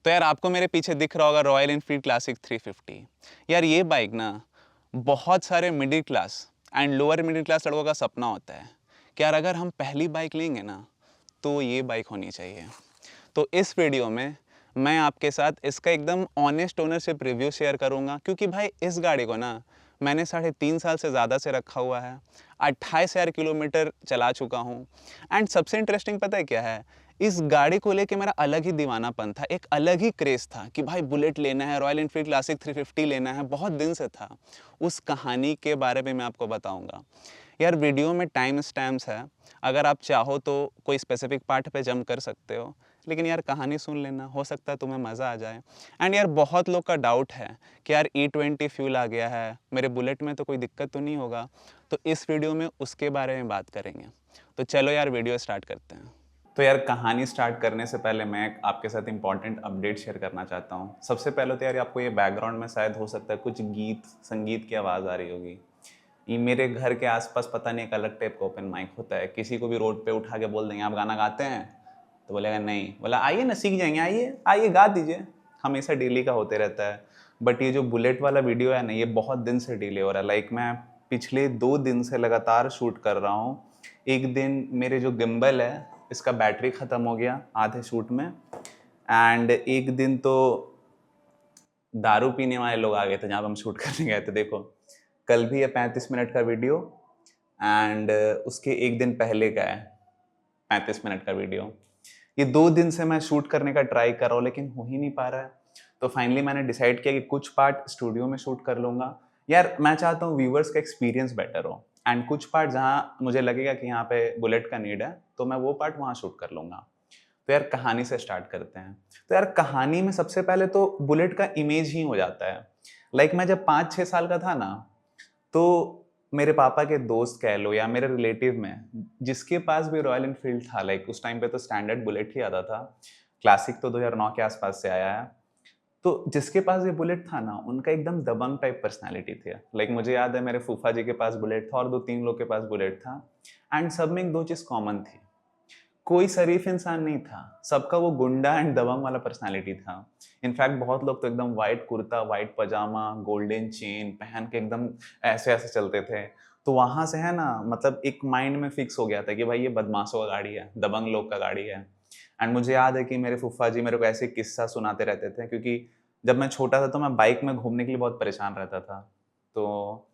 तो यार आपको मेरे पीछे दिख रहा होगा रॉयल एनफील्ड क्लासिक 350। यार ये बाइक ना बहुत सारे middle class and lower middle class लड़कों का सपना होता है कि यार अगर हम पहली बाइक लेंगे ना तो ये बाइक होनी चाहिए। तो इस वीडियो में मैं आपके साथ इसका एकदम ऑनेस्ट ओनरशिप रिव्यू शेयर करूंगा, क्योंकि भाई इस गाड़ी को ना मैंने 3.5 साल से ज़्यादा से रखा हुआ है। 28,000 किलोमीटर चला चुका हूँ। एंड सबसे इंटरेस्टिंग पता है क्या है, इस गाड़ी को लेके मेरा अलग ही दीवानापन था, एक अलग ही क्रेज़ था कि भाई बुलेट लेना है, रॉयल एनफील्ड क्लासिक 350 लेना है, बहुत दिन से था। उस कहानी के बारे में मैं आपको बताऊंगा। यार वीडियो में टाइम स्टैम्प्स है, अगर आप चाहो तो कोई स्पेसिफिक पार्ट पे जंप कर सकते हो, लेकिन यार कहानी सुन लेना, हो सकता है तुम्हें मज़ा आ जाए। एंड यार बहुत लोग का डाउट है कि यार E20 फ्यूल आ गया है, मेरे बुलेट में तो कोई दिक्कत तो नहीं होगा। तो इस वीडियो में उसके बारे में बात करेंगे। तो चलो यार वीडियो स्टार्ट करते हैं। तो यार कहानी स्टार्ट करने से पहले मैं आपके साथ इंपॉर्टेंट अपडेट शेयर करना चाहता हूँ। सबसे पहले तो यार आपको ये बैकग्राउंड में शायद हो सकता है कुछ गीत संगीत की आवाज़ आ रही होगी। ये मेरे घर के आसपास पता नहीं एक अलग टाइप का ओपन माइक होता है। किसी को भी रोड पे उठा के बोल देंगे आप गाना गाते हैं, तो बोलेगा नहीं। बोला आइए ना सीख जाएंगे, आइए आइए गा दीजिए। हमेशा डेली का होते रहता है। बट ये जो बुलेट वाला वीडियो है ना, ये बहुत दिन से डिले हो रहा है। लाइक मैं पिछले 2 दिन से लगातार शूट कर रहा हूँ। एक दिन मेरे जो गिम्बल है इसका बैटरी ख़त्म हो गया आधे शूट में, एंड एक दिन तो दारू पीने वाले लोग आ गए थे जहाँ पे हम शूट करने गए थे। देखो कल भी है 35 मिनट का वीडियो, एंड उसके एक दिन पहले का है 35 मिनट का वीडियो। ये 2 दिन से मैं शूट करने का ट्राई कर रहा हूँ लेकिन हो ही नहीं पा रहा है। तो फाइनली मैंने डिसाइड किया कि कुछ पार्ट स्टूडियो में शूट कर लूँगा। यार मैं चाहता हूँ व्यूवर्स का एक्सपीरियंस बेटर हो, एंड कुछ पार्ट जहाँ मुझे लगेगा कि यहाँ पे बुलेट का नीड है तो मैं वो पार्ट वहाँ शूट कर लूँगा। तो यार कहानी से स्टार्ट करते हैं। तो यार कहानी में सबसे पहले तो बुलेट का इमेज ही हो जाता है। लाइक मैं जब 5-6 साल का था ना, तो मेरे पापा के दोस्त कह लो या मेरे रिलेटिव में जिसके पास भी रॉयल एनफील्ड था, लाइक उस टाइम पे तो स्टैंडर्ड बुलेट ही आता था, क्लासिक तो 2009 के आसपास से आया है। तो जिसके पास ये बुलेट था ना, उनका एकदम दबंग टाइप पर्सनैलिटी थी। लाइक मुझे याद है मेरे फूफा जी के पास बुलेट था और 2-3 लोग के पास बुलेट था, एंड सब में एक दो चीज़ कॉमन थी। कोई शरीफ इंसान नहीं था, सबका वो गुंडा एंड दबंग वाला पर्सनालिटी था। इनफैक्ट बहुत लोग तो एकदम वाइट कुर्ता, वाइट पजामा, गोल्डन चेन पहन के एकदम ऐसे ऐसे चलते थे। तो वहां से है ना, मतलब एक माइंड में फिक्स हो गया था कि भाई ये बदमाशों का गाड़ी है, दबंग लोग का गाड़ी है। एंड मुझे याद है कि मेरे फूफा जी मेरे को ऐसे किस्सा सुनाते रहते थे, क्योंकि जब मैं छोटा था तो मैं बाइक में घूमने के लिए बहुत परेशान रहता था। तो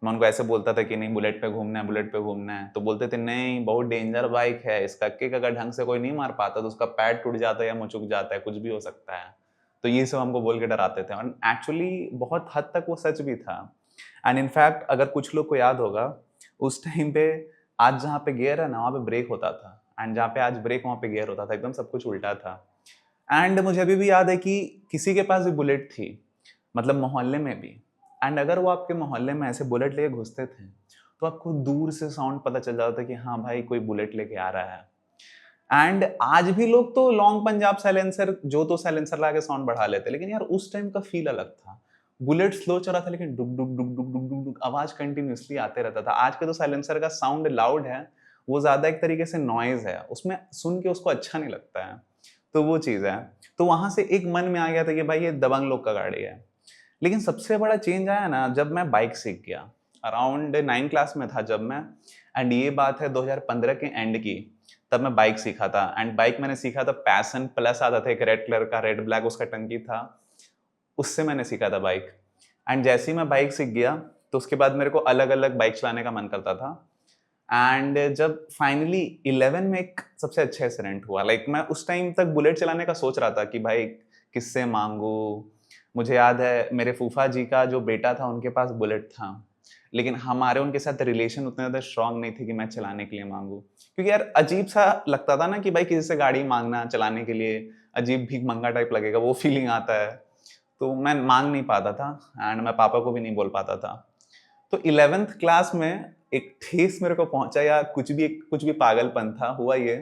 मैं उनको ऐसे बोलता था कि नहीं बुलेट पे घूमना है, बुलेट पे घूमना है। तो बोलते थे नहीं बहुत डेंजर बाइक है, इसका किक अगर ढंग से कोई नहीं मार पाता तो उसका पैर टूट जाता है या मुचुक जाता है, कुछ भी हो सकता है। तो ये सब हमको बोल के डराते थे, और एक्चुअली बहुत हद तक वो सच भी था। एंड इनफैक्ट अगर कुछ लोग को याद होगा, उस टाइम पे आज जहाँ पे गियर है ना वहाँ पे ब्रेक होता था, एंड जहाँ पे आज ब्रेक वहाँ पे गियर होता था, एकदम सब कुछ उल्टा था। एंड मुझे अभी भी याद है कि किसी के पास भी बुलेट थी, मतलब मोहल्ले में भी, एंड अगर वो आपके मोहल्ले में ऐसे बुलेट लेके घुसते थे तो आपको दूर से साउंड पता चल जाता था कि हाँ भाई कोई बुलेट लेके आ रहा है। एंड आज भी लोग तो लॉन्ग पंजाब साइलेंसर जो तो साइलेंसर लगा के साउंड बढ़ा लेते, लेकिन यार उस टाइम का फील अलग था। बुलेट स्लो चला था लेकिन डुक डुक डुक डुक डुक डुक डुक आवाज कंटिन्यूअसली आते रहता था। आज के तो साइलेंसर का साउंड लाउड है, वो ज्यादा एक तरीके से नॉइज है, उसमें सुन के उसको अच्छा नहीं लगता है। तो वो चीज है। तो वहां से एक मन में आ गया था कि भाई ये दबंग लोग का गाड़ी है। लेकिन सबसे बड़ा चेंज आया ना जब मैं बाइक सीख गया। अराउंड 9 क्लास में था जब मैं, एंड ये बात है 2015 के एंड की। तब मैं बाइक सीखा था, एंड बाइक मैंने सीखा था पैशन प्लस आता था, एक रेड कलर का, रेड ब्लैक उसका टंकी था, उससे मैंने सीखा था बाइक। एंड जैसे ही मैं बाइक सीख गया तो उसके बाद मेरे को अलग अलग बाइक चलाने का मन करता था। एंड जब फाइनली 11 में एक सबसे अच्छा इंसिडेंट हुआ, लाइक मैं उस टाइम तक बुलेट चलाने का सोच रहा था कि भाई किससे मांगू। मुझे याद है मेरे फूफा जी का जो बेटा था उनके पास बुलेट था, लेकिन हमारे उनके साथ रिलेशन उतने ज़्यादा स्ट्रांग नहीं थे कि मैं चलाने के लिए मांगू, क्योंकि यार अजीब सा लगता था ना कि भाई किसी से गाड़ी मांगना चलाने के लिए, अजीब भीख मंगा टाइप लगेगा, वो फीलिंग आता है। तो मैं मांग नहीं पाता था, एंड मैं पापा को भी नहीं बोल पाता था। तो 11th क्लास में एक ठेस मेरे को पहुंचा, या कुछ भी पागलपन था, हुआ ये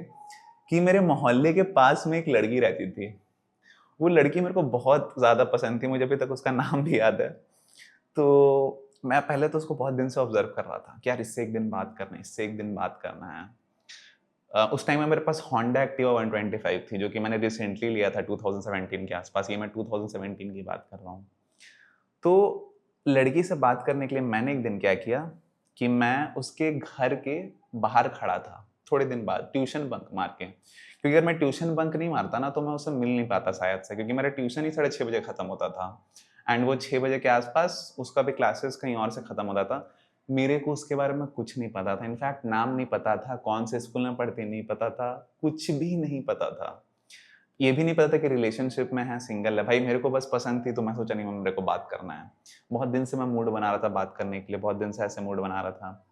कि मेरे मोहल्ले के पास में एक लड़की रहती थी। वो लड़की मेरे को बहुत ज़्यादा पसंद थी, मुझे अभी तक उसका नाम भी याद है। तो मैं पहले तो उसको बहुत दिन से ऑब्जर्व कर रहा था कि यार इससे एक दिन बात करना है, इससे एक दिन बात करना है। उस टाइम में मेरे पास होंडा एक्टिवा 125 थी, जो कि मैंने रिसेंटली लिया था 2017 के आसपास, ये मैं 2017 की बात कर रहा हूँ। तो लड़की से बात करने के लिए मैंने एक दिन क्या किया कि मैं उसके घर के बाहर खड़ा था, थोड़े दिन बाद ट्यूशन बंक मार के, क्योंकि अगर मैं ट्यूशन बंक नहीं मारता ना तो मैं उससे मिल नहीं पाता शायद से, क्योंकि मेरा ट्यूशन ही 6:30 बजे खत्म होता था एंड वो 6 बजे के आसपास उसका भी क्लासेस कहीं और से खत्म होता था। मेरे को उसके बारे में कुछ नहीं पता था, इनफैक्ट नाम नहीं पता था, कौन से स्कूल में पढ़ती नहीं पता था, कुछ भी नहीं पता था। ये भी नहीं पता था कि रिलेशनशिप में है, सिंगल है। भाई मेरे को बस पसंद थी तो मैं सोचा नहीं मेरे को बात करना है। बहुत दिन से मैं मूड बना रहा था बात करने के लिए, बहुत दिन से ऐसे मूड बना रहा था।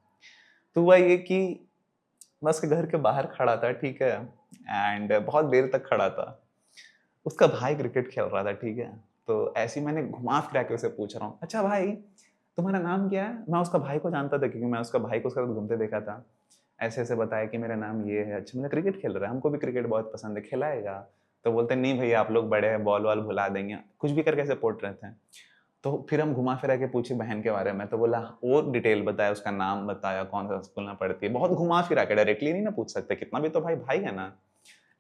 तो हुआ ये कि मैं उसके घर के बाहर खड़ा था, ठीक है, एंड बहुत देर तक खड़ा था। उसका भाई क्रिकेट खेल रहा था, ठीक है। तो ऐसे ही मैंने घुमा फिरा के उसे पूछ रहा हूँ, अच्छा भाई तुम्हारा नाम क्या है? मैं उसका भाई को जानता था क्योंकि मैं उसका भाई को उसके साथ घूमते देखा था। ऐसे ऐसे बताया कि मेरा नाम ये है। अच्छा मतलब क्रिकेट खेल रहा है, हमको भी क्रिकेट बहुत पसंद है, खिलाएगा? तो बोलते नहीं भैया आप लोग बड़े हैं, बॉल वॉल भुला देंगे, कुछ भी करके सपोर्ट रहते हैं। तो फिर हम घुमा फिरा के पूछे बहन के बारे में, तो बोला और डिटेल बताया, उसका नाम बताया, कौन सा स्कूल में पढ़ती है, बहुत घुमा फिरा के, डायरेक्टली नहीं ना पूछ सकते, कितना भी तो भाई भाई है ना।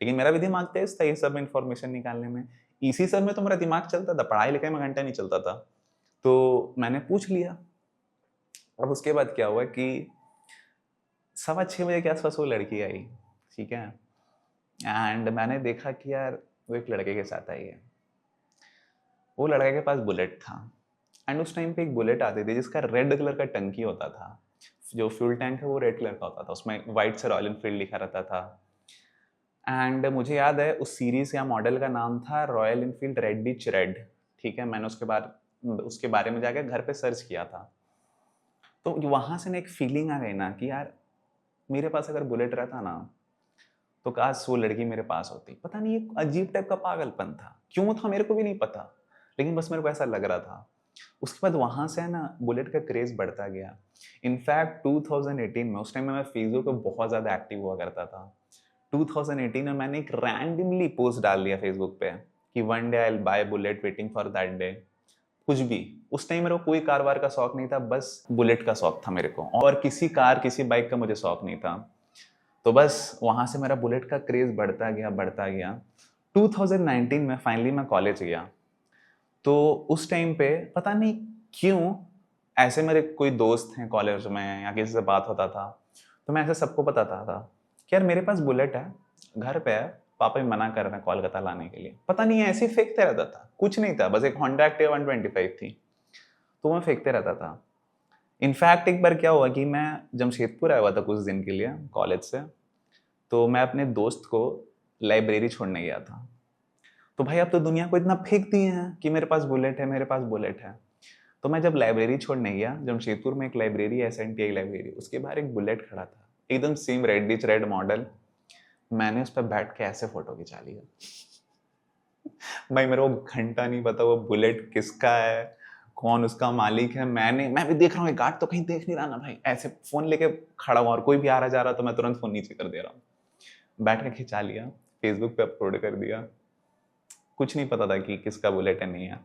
लेकिन मेरा भी दिमाग तेज था ये सब इन्फॉर्मेशन निकालने में। इसी सब में तो मेरा दिमाग चलता था, पढ़ाई लिखाई में घंटा नहीं चलता था। तो मैंने पूछ लिया। अब उसके बाद क्या हुआ कि 6:15 बजे के आसपास वो लड़की आई, ठीक है, एंड मैंने देखा कि यार वो एक लड़के के साथ आई है। वो लड़के के पास बुलेट था एंड उस टाइम पे एक बुलेट आती थी जिसका रेड कलर का टंकी होता था, जो फ्यूल टैंक है वो रेड कलर का होता था, उसमें वाइट से रॉयल एनफील्ड लिखा रहता था। एंड मुझे याद है उस सीरीज या मॉडल का नाम था रॉयल एनफील्ड रेडिच रेड, ठीक है। मैंने उसके बारे में जाकर घर पे सर्च किया था। तो वहां से ना एक फीलिंग आ गई ना कि यार मेरे पास अगर बुलेट रहता ना तो काश वो लड़की मेरे पास होती। पता नहीं एक अजीब टाइप का पागलपन था, क्यों था मेरे को भी नहीं पता, लेकिन बस मेरे को ऐसा लग रहा था। उसके बाद वहां से है ना बुलेट का क्रेज बढ़ता गया। इनफैक्ट 2018 में, उस टाइम में मैं फेसबुक पे बहुत ज़्यादा एक्टिव हुआ करता था। 2018 में मैंने एक रैंडमली पोस्ट डाल दिया फेसबुक पे कि one day I will buy bullet, waiting for that day. कुछ भी, उस टाइम मेरे को कोई कार वार का शौक नहीं था, बस बुलेट का शौक था मेरे को, और किसी कार किसी बाइक का मुझे शौक नहीं था। तो बस वहाँ से मेरा बुलेट का क्रेज़ बढ़ता गया, बढ़ता गया। 2019 में फाइनली मैं कॉलेज गया। तो उस टाइम पे पता नहीं क्यों ऐसे मेरे कोई दोस्त हैं कॉलेज में या किसी से बात होता था, तो मैं ऐसे सबको बताता था कि यार मेरे पास बुलेट है, घर पे है, पापा भी मना कर रहे हैं कोलकाता लाने के लिए। पता नहीं ऐसे ही फेंकते रहता था, कुछ नहीं था, बस एक होंडा एक्टिवा 125 थी, तो मैं फेंकते रहता था। इनफैक्ट एक बार क्या हुआ कि मैं जमशेदपुर आया हुआ था कुछ दिन के लिए कॉलेज से, तो मैं अपने दोस्त को लाइब्रेरी छोड़ने गया था। तो भाई अब तो दुनिया को इतना फेंक दिए हैं कि मेरे पास बुलेट है, मेरे पास बुलेट है। तो मैं जब लाइब्रेरी छोड़ने गया, जमशेदपुर में एक लाइब्रेरी है, SNTI लाइब्रेरी, उसके बाहर एक बुलेट खड़ा था, एकदम सेम रेडिश रेड मॉडल। मैंने उस पर बैठ के ऐसे फोटो खिंचा लिया। भाई मेरे को घंटा नहीं पता वो बुलेट किसका है, कौन उसका मालिक है। मैं भी देख रहा हूँ गार्ड तो कहीं देख नहीं रहा ना भाई, ऐसे फोन लेके खड़ा हुआ और कोई भी आ रहा जा रहा तो मैं तुरंत फोन नीचे कर दे रहा हूँ। बैठ के खिंचा लिया, फेसबुक पे अपलोड कर दिया। कुछ नहीं पता था कि किसका बुलेट है नहीं है,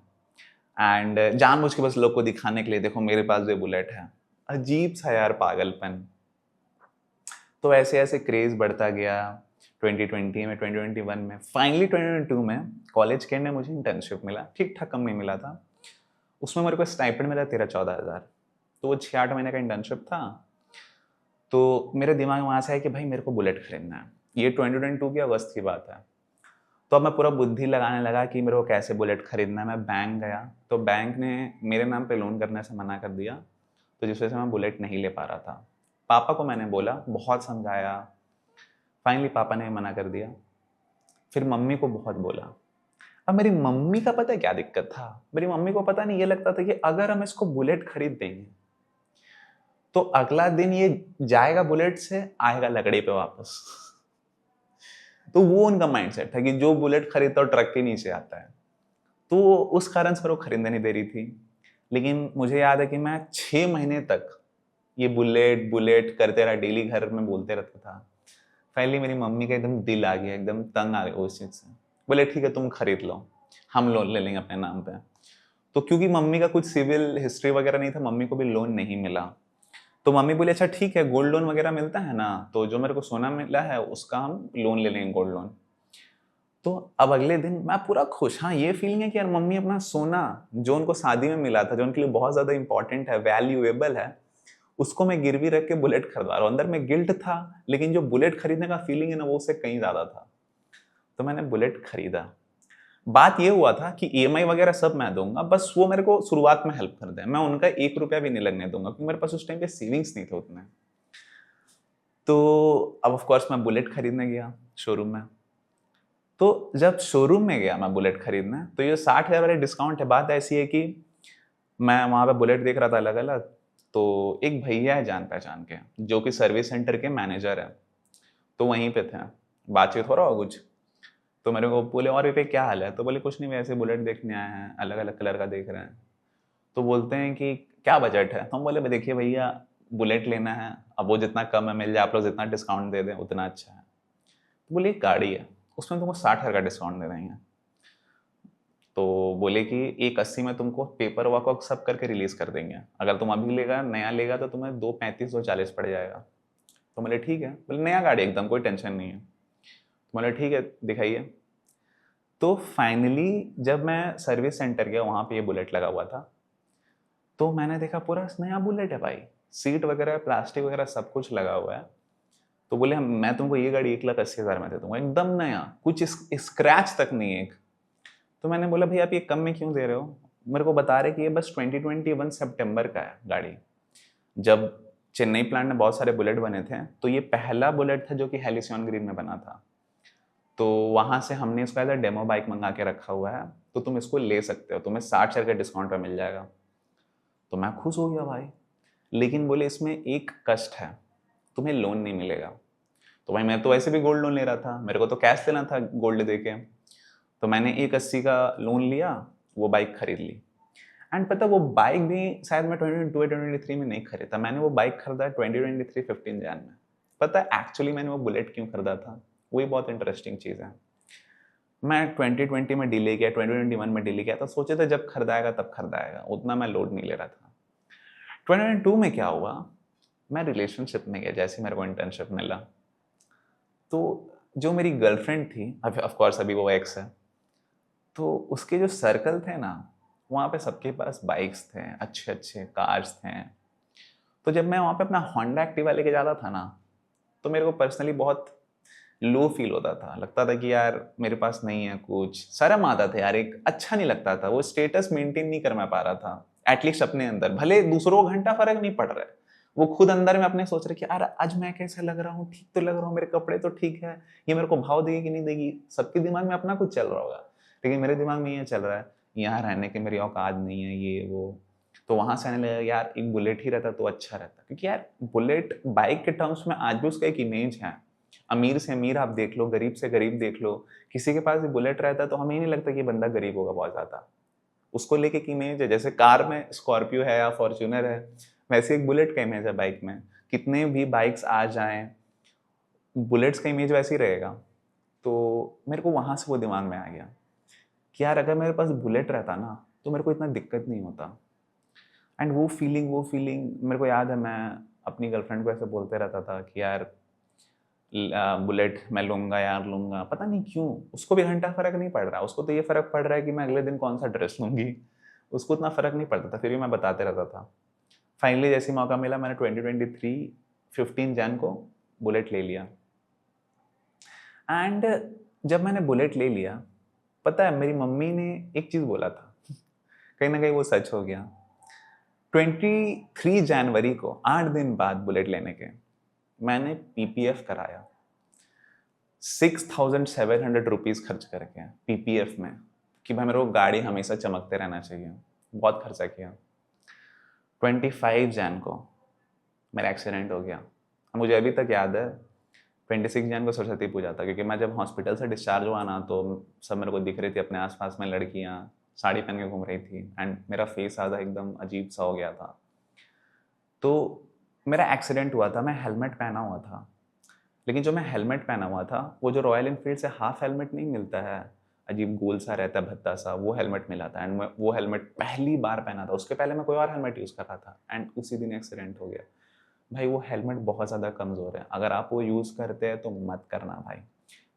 एंड जानबूझ के बस लोग को दिखाने के लिए देखो मेरे पास भी बुलेट है। अजीब सा यार पागलपन। तो ऐसे ऐसे क्रेज बढ़ता गया। 2020 में, 2021 में, फाइनली 2022 में कॉलेज के एंड में मुझे इंटर्नशिप मिला, ठीक ठाक कम नहीं मिला था। उसमें मेरे को स्टाइपेंड मिला 13-14 हज़ार। तो वो 6-8 महीने का इंटर्नशिप था। तो मेरे दिमाग में वहाँ से आया कि भाई मेरे को बुलेट खरीदना है। ये 2022 की अगस्त की बात है। तो अब मैं पूरा बुद्धि लगाने लगा कि मेरे को कैसे बुलेट खरीदना है। मैं बैंक गया तो बैंक ने मेरे नाम पे लोन करने से मना कर दिया, तो जिस वजह से मैं बुलेट नहीं ले पा रहा था। पापा को मैंने बोला, बहुत समझाया, फाइनली पापा ने मना कर दिया। फिर मम्मी को बहुत बोला। अब मेरी मम्मी का पता है क्या दिक्कत था? मेरी मम्मी को पता नहीं, ये लगता था कि अगर हम इसको बुलेट खरीद देंगे तो अगला दिन ये जाएगा बुलेट से, आएगा लकड़ी पे वापस। तो वो उनका माइंडसेट था कि जो बुलेट खरीदता है ट्रक के नीचे आता है। तो उस कारण से मेरे को खरीदने नहीं दे रही थी। लेकिन मुझे याद है कि मैं 6 महीने तक ये बुलेट बुलेट करते रहा, डेली घर में बोलते रहता था। फाइनली मेरी मम्मी का एकदम दिल आ गया, एकदम तंग आ गया उस चीज़ से। बोले ठीक है तुम खरीद लो, हम लोन ले लेंगे अपने नाम पे। तो क्योंकि मम्मी का कुछ सिविल हिस्ट्री वगैरह नहीं था, मम्मी को भी लोन नहीं मिला। तो मम्मी बोली अच्छा ठीक है, गोल्ड लोन वगैरह मिलता है ना, तो जो मेरे को सोना मिला है उसका हम लोन ले लेंगे, गोल्ड लोन। तो अब अगले दिन मैं पूरा खुश, हाँ ये फीलिंग है कि यार मम्मी अपना सोना जो उनको शादी में मिला था, जो उनके लिए बहुत ज्यादा इंपॉर्टेंट है, वैल्यूएबल है, उसको मैं गिरवी रख के बुलेट खरीदवा रहा हूँ। अंदर में गिल्ट था, लेकिन जो बुलेट खरीदने का फीलिंग है ना, वो उससे कहीं ज्यादा था। तो मैंने बुलेट खरीदा। बात ये हुआ था कि ईएमआई वगैरह सब मैं दूंगा, बस वो मेरे को शुरुआत में हेल्प कर दे, मैं उनका 1 रुपया भी नहीं लगने दूंगा, क्योंकि मेरे पास उस टाइम पे सेविंग्स नहीं थे उतने। तो अब ऑफ कोर्स मैं बुलेट खरीदने गया शोरूम में। तो जब शोरूम में गया मैं बुलेट खरीदने, तो ये 60,000 वाले डिस्काउंट है। बात ऐसी है कि मैं वहाँ पे बुलेट देख रहा था अलग अलग, तो एक भैया है जान पहचान के, जो कि सर्विस सेंटर के मैनेजर है, तो वहीं पे थे, बातचीत हो रहा हो कुछ। तो मेरे को बोले और पे क्या हाल है, तो बोले कुछ नहीं, वैसे बुलेट देखने आए हैं, अलग अलग कलर का देख रहे हैं। तो बोलते हैं कि क्या बजट है, तो हम बोले देखिए भैया बुलेट लेना है, अब वो जितना कम में मिल जाए, आप लोग जितना डिस्काउंट दे दें उतना अच्छा है। तो बोले एक गाड़ी है, उसमें तुमको 60,000 का डिस्काउंट दे देंगे। तो बोले कि 180 में तुमको पेपर वर्क सब करके रिलीज कर देंगे, अगर तुम अभी लेगा नया लेगा तो तुम्हें 235 240 पड़ जाएगा। तो बोले ठीक है, बोले नया गाड़ी एकदम कोई टेंशन नहीं है। तो बोले ठीक है दिखाइए। तो फाइनली जब मैं सर्विस सेंटर गया, वहाँ पे ये बुलेट लगा हुआ था, तो मैंने देखा पूरा नया बुलेट है भाई, सीट वगैरह प्लास्टिक वगैरह सब कुछ लगा हुआ है। तो बोले मैं तुमको ये गाड़ी 1,80,000 में दे दूंगा, एकदम नया, कुछ स्क्रैच तक नहीं है एक। तो मैंने बोला भैया आप ये कम में क्यों दे रहे हो, मेरे को बता रहे कि ये बस 2021 सितंबर का है गाड़ी। जब चेन्नई प्लांट में बहुत सारे बुलेट बने थे, तो ये पहला बुलेट था जो कि हेलिसियन ग्रीन में बना था। तो वहां से हमने इसको एज अ डेमो बाइक मंगा के रखा हुआ है, तो तुम इसको ले सकते हो, तुम्हें 60,000 का डिस्काउंट पे मिल जाएगा। तो मैं खुश हो गया भाई, लेकिन बोले इसमें एक कष्ट है, तुम्हें लोन नहीं मिलेगा। तो भाई मैं तो वैसे भी गोल्ड लोन ले रहा था, मेरे को तो कैश देना था गोल्ड दे के। तो मैंने 180 का लोन लिया, वो बाइक खरीद ली। एंड पता वो बाइक भी शायद मैं 2022 2023 में नहीं खरीदा, मैंने वो बाइक खरीदा 2023 15 जैन में। पता है एक्चुअली मैंने वो बुलेट क्यों खरीदा था, वही बहुत इंटरेस्टिंग चीज़ है। मैं 2020 में डिले किया, 2021 में डिले किया, तो सोचे थे जब खरीदाएगा तब खरीदाएगा, उतना मैं लोड नहीं ले रहा था। 2022 में क्या हुआ, मैं रिलेशनशिप में गया, जैसे मेरे को इंटर्नशिप मिला, तो जो मेरी गर्लफ्रेंड थी, अभी ऑफ कोर्स अभी वो एक्स है, तो उसके जो सर्कल थे ना, वहाँ पे सबके पास बाइक्स थे, अच्छे अच्छे कार्स थे। तो जब मैं वहाँ पे अपना होंडा एक्टिवा लेके जाता था ना, तो मेरे को पर्सनली बहुत लो फील होता था, लगता था कि यार मेरे पास नहीं है कुछ, शर्म आता था यार, एक अच्छा नहीं लगता था, वो स्टेटस मेंटेन नहीं कर मैं पा रहा था एटलीस्ट अपने अंदर, भले दूसरों को घंटा फर्क नहीं पड़ रहा है, वो खुद अंदर में अपने सोच रहे कि यार आज मैं कैसे लग रहा हूँ, ठीक तो लग रहा हूँ, मेरे कपड़े तो ठीक है, ये मेरे को भाव देगी कि नहीं देगी, सबके दिमाग में अपना कुछ चल रहा होगा, लेकिन मेरे दिमाग में ये चल रहा है यहाँ रहने की मेरी औकात नहीं है, ये वो। तो वहां से आने लगा यार एक बुलेट ही रहता तो अच्छा रहता, क्योंकि यार बुलेट बाइक के टर्म्स में आज भी उसका एक इमेज है, अमीर से अमीर आप देख लो, गरीब से गरीब देख लो, किसी के पास भी बुलेट रहता है तो हमें ही नहीं लगता कि बंदा गरीब होगा बहुत ज्यादा, उसको लेके एक इमेज है, जैसे कार में स्कॉर्पियो है या फॉर्च्यूनर है, वैसे एक बुलेट का इमेज है बाइक में, कितने भी बाइक्स आ जाएं, बुलेट्स का इमेज वैसे ही रहेगा। तो मेरे को वहां से वो दिमाग में आ गया कि यार अगर मेरे पास बुलेट रहता ना, तो मेरे को इतना दिक्कत नहीं होता। एंड वो फीलिंग मेरे को याद है, मैं अपनी गर्लफ्रेंड को ऐसे बोलते रहता था कि यार बुलेट मैं लूंगा यार लूंगा, पता नहीं क्यों, उसको भी घंटा फर्क नहीं पड़ रहा, उसको तो ये फर्क पड़ रहा है कि मैं अगले दिन कौन सा ड्रेस लूंगी, उसको उतना फर्क नहीं पड़ता था, फिर भी मैं बताते रहता था। फाइनली जैसे मौका मिला, मैंने 2023 15 जैन को बुलेट ले लिया। एंड जब मैंने बुलेट ले लिया, पता है मेरी मम्मी ने एक चीज़ बोला था, कहीं ना कहीं वो सच हो गया। 23 जनवरी को 8 दिन बाद बुलेट लेने के, मैंने पीपीएफ कराया 6,700 रुपीज़ खर्च करके पीपीएफ में, कि भाई मेरे को गाड़ी हमेशा चमकते रहना चाहिए, बहुत खर्चा किया। 25 जैन को मेरा एक्सीडेंट हो गया, मुझे अभी तक याद है 26 जैन को सरस्वती पूजा था, क्योंकि मैं जब हॉस्पिटल से डिस्चार्ज हुआ ना, तो सब मेरे को दिख रही थी अपने आसपास में लड़कियां साड़ी पहन के घूम रही थी, एंड मेरा फेस आधा एकदम अजीब सा हो गया था। तो मेरा एक्सीडेंट हुआ था, मैं हेलमेट पहना हुआ था, लेकिन जो मैं हेलमेट पहना हुआ था, वो जो रॉयल इनफील्ड से हाफ हेलमेट नहीं मिलता है, अजीब गोल सा रहता है भद्दा सा, वो हेलमेट मिला था, एंड मैं वो हेलमेट पहली बार पहना था, उसके पहले मैं कोई और हेलमेट यूज़ कर रहा था, एंड उसी दिन एक्सीडेंट हो गया। भाई वो हेलमेट बहुत ज़्यादा कमज़ोर है, अगर आप वो यूज़ करते हैं तो मत करना भाई।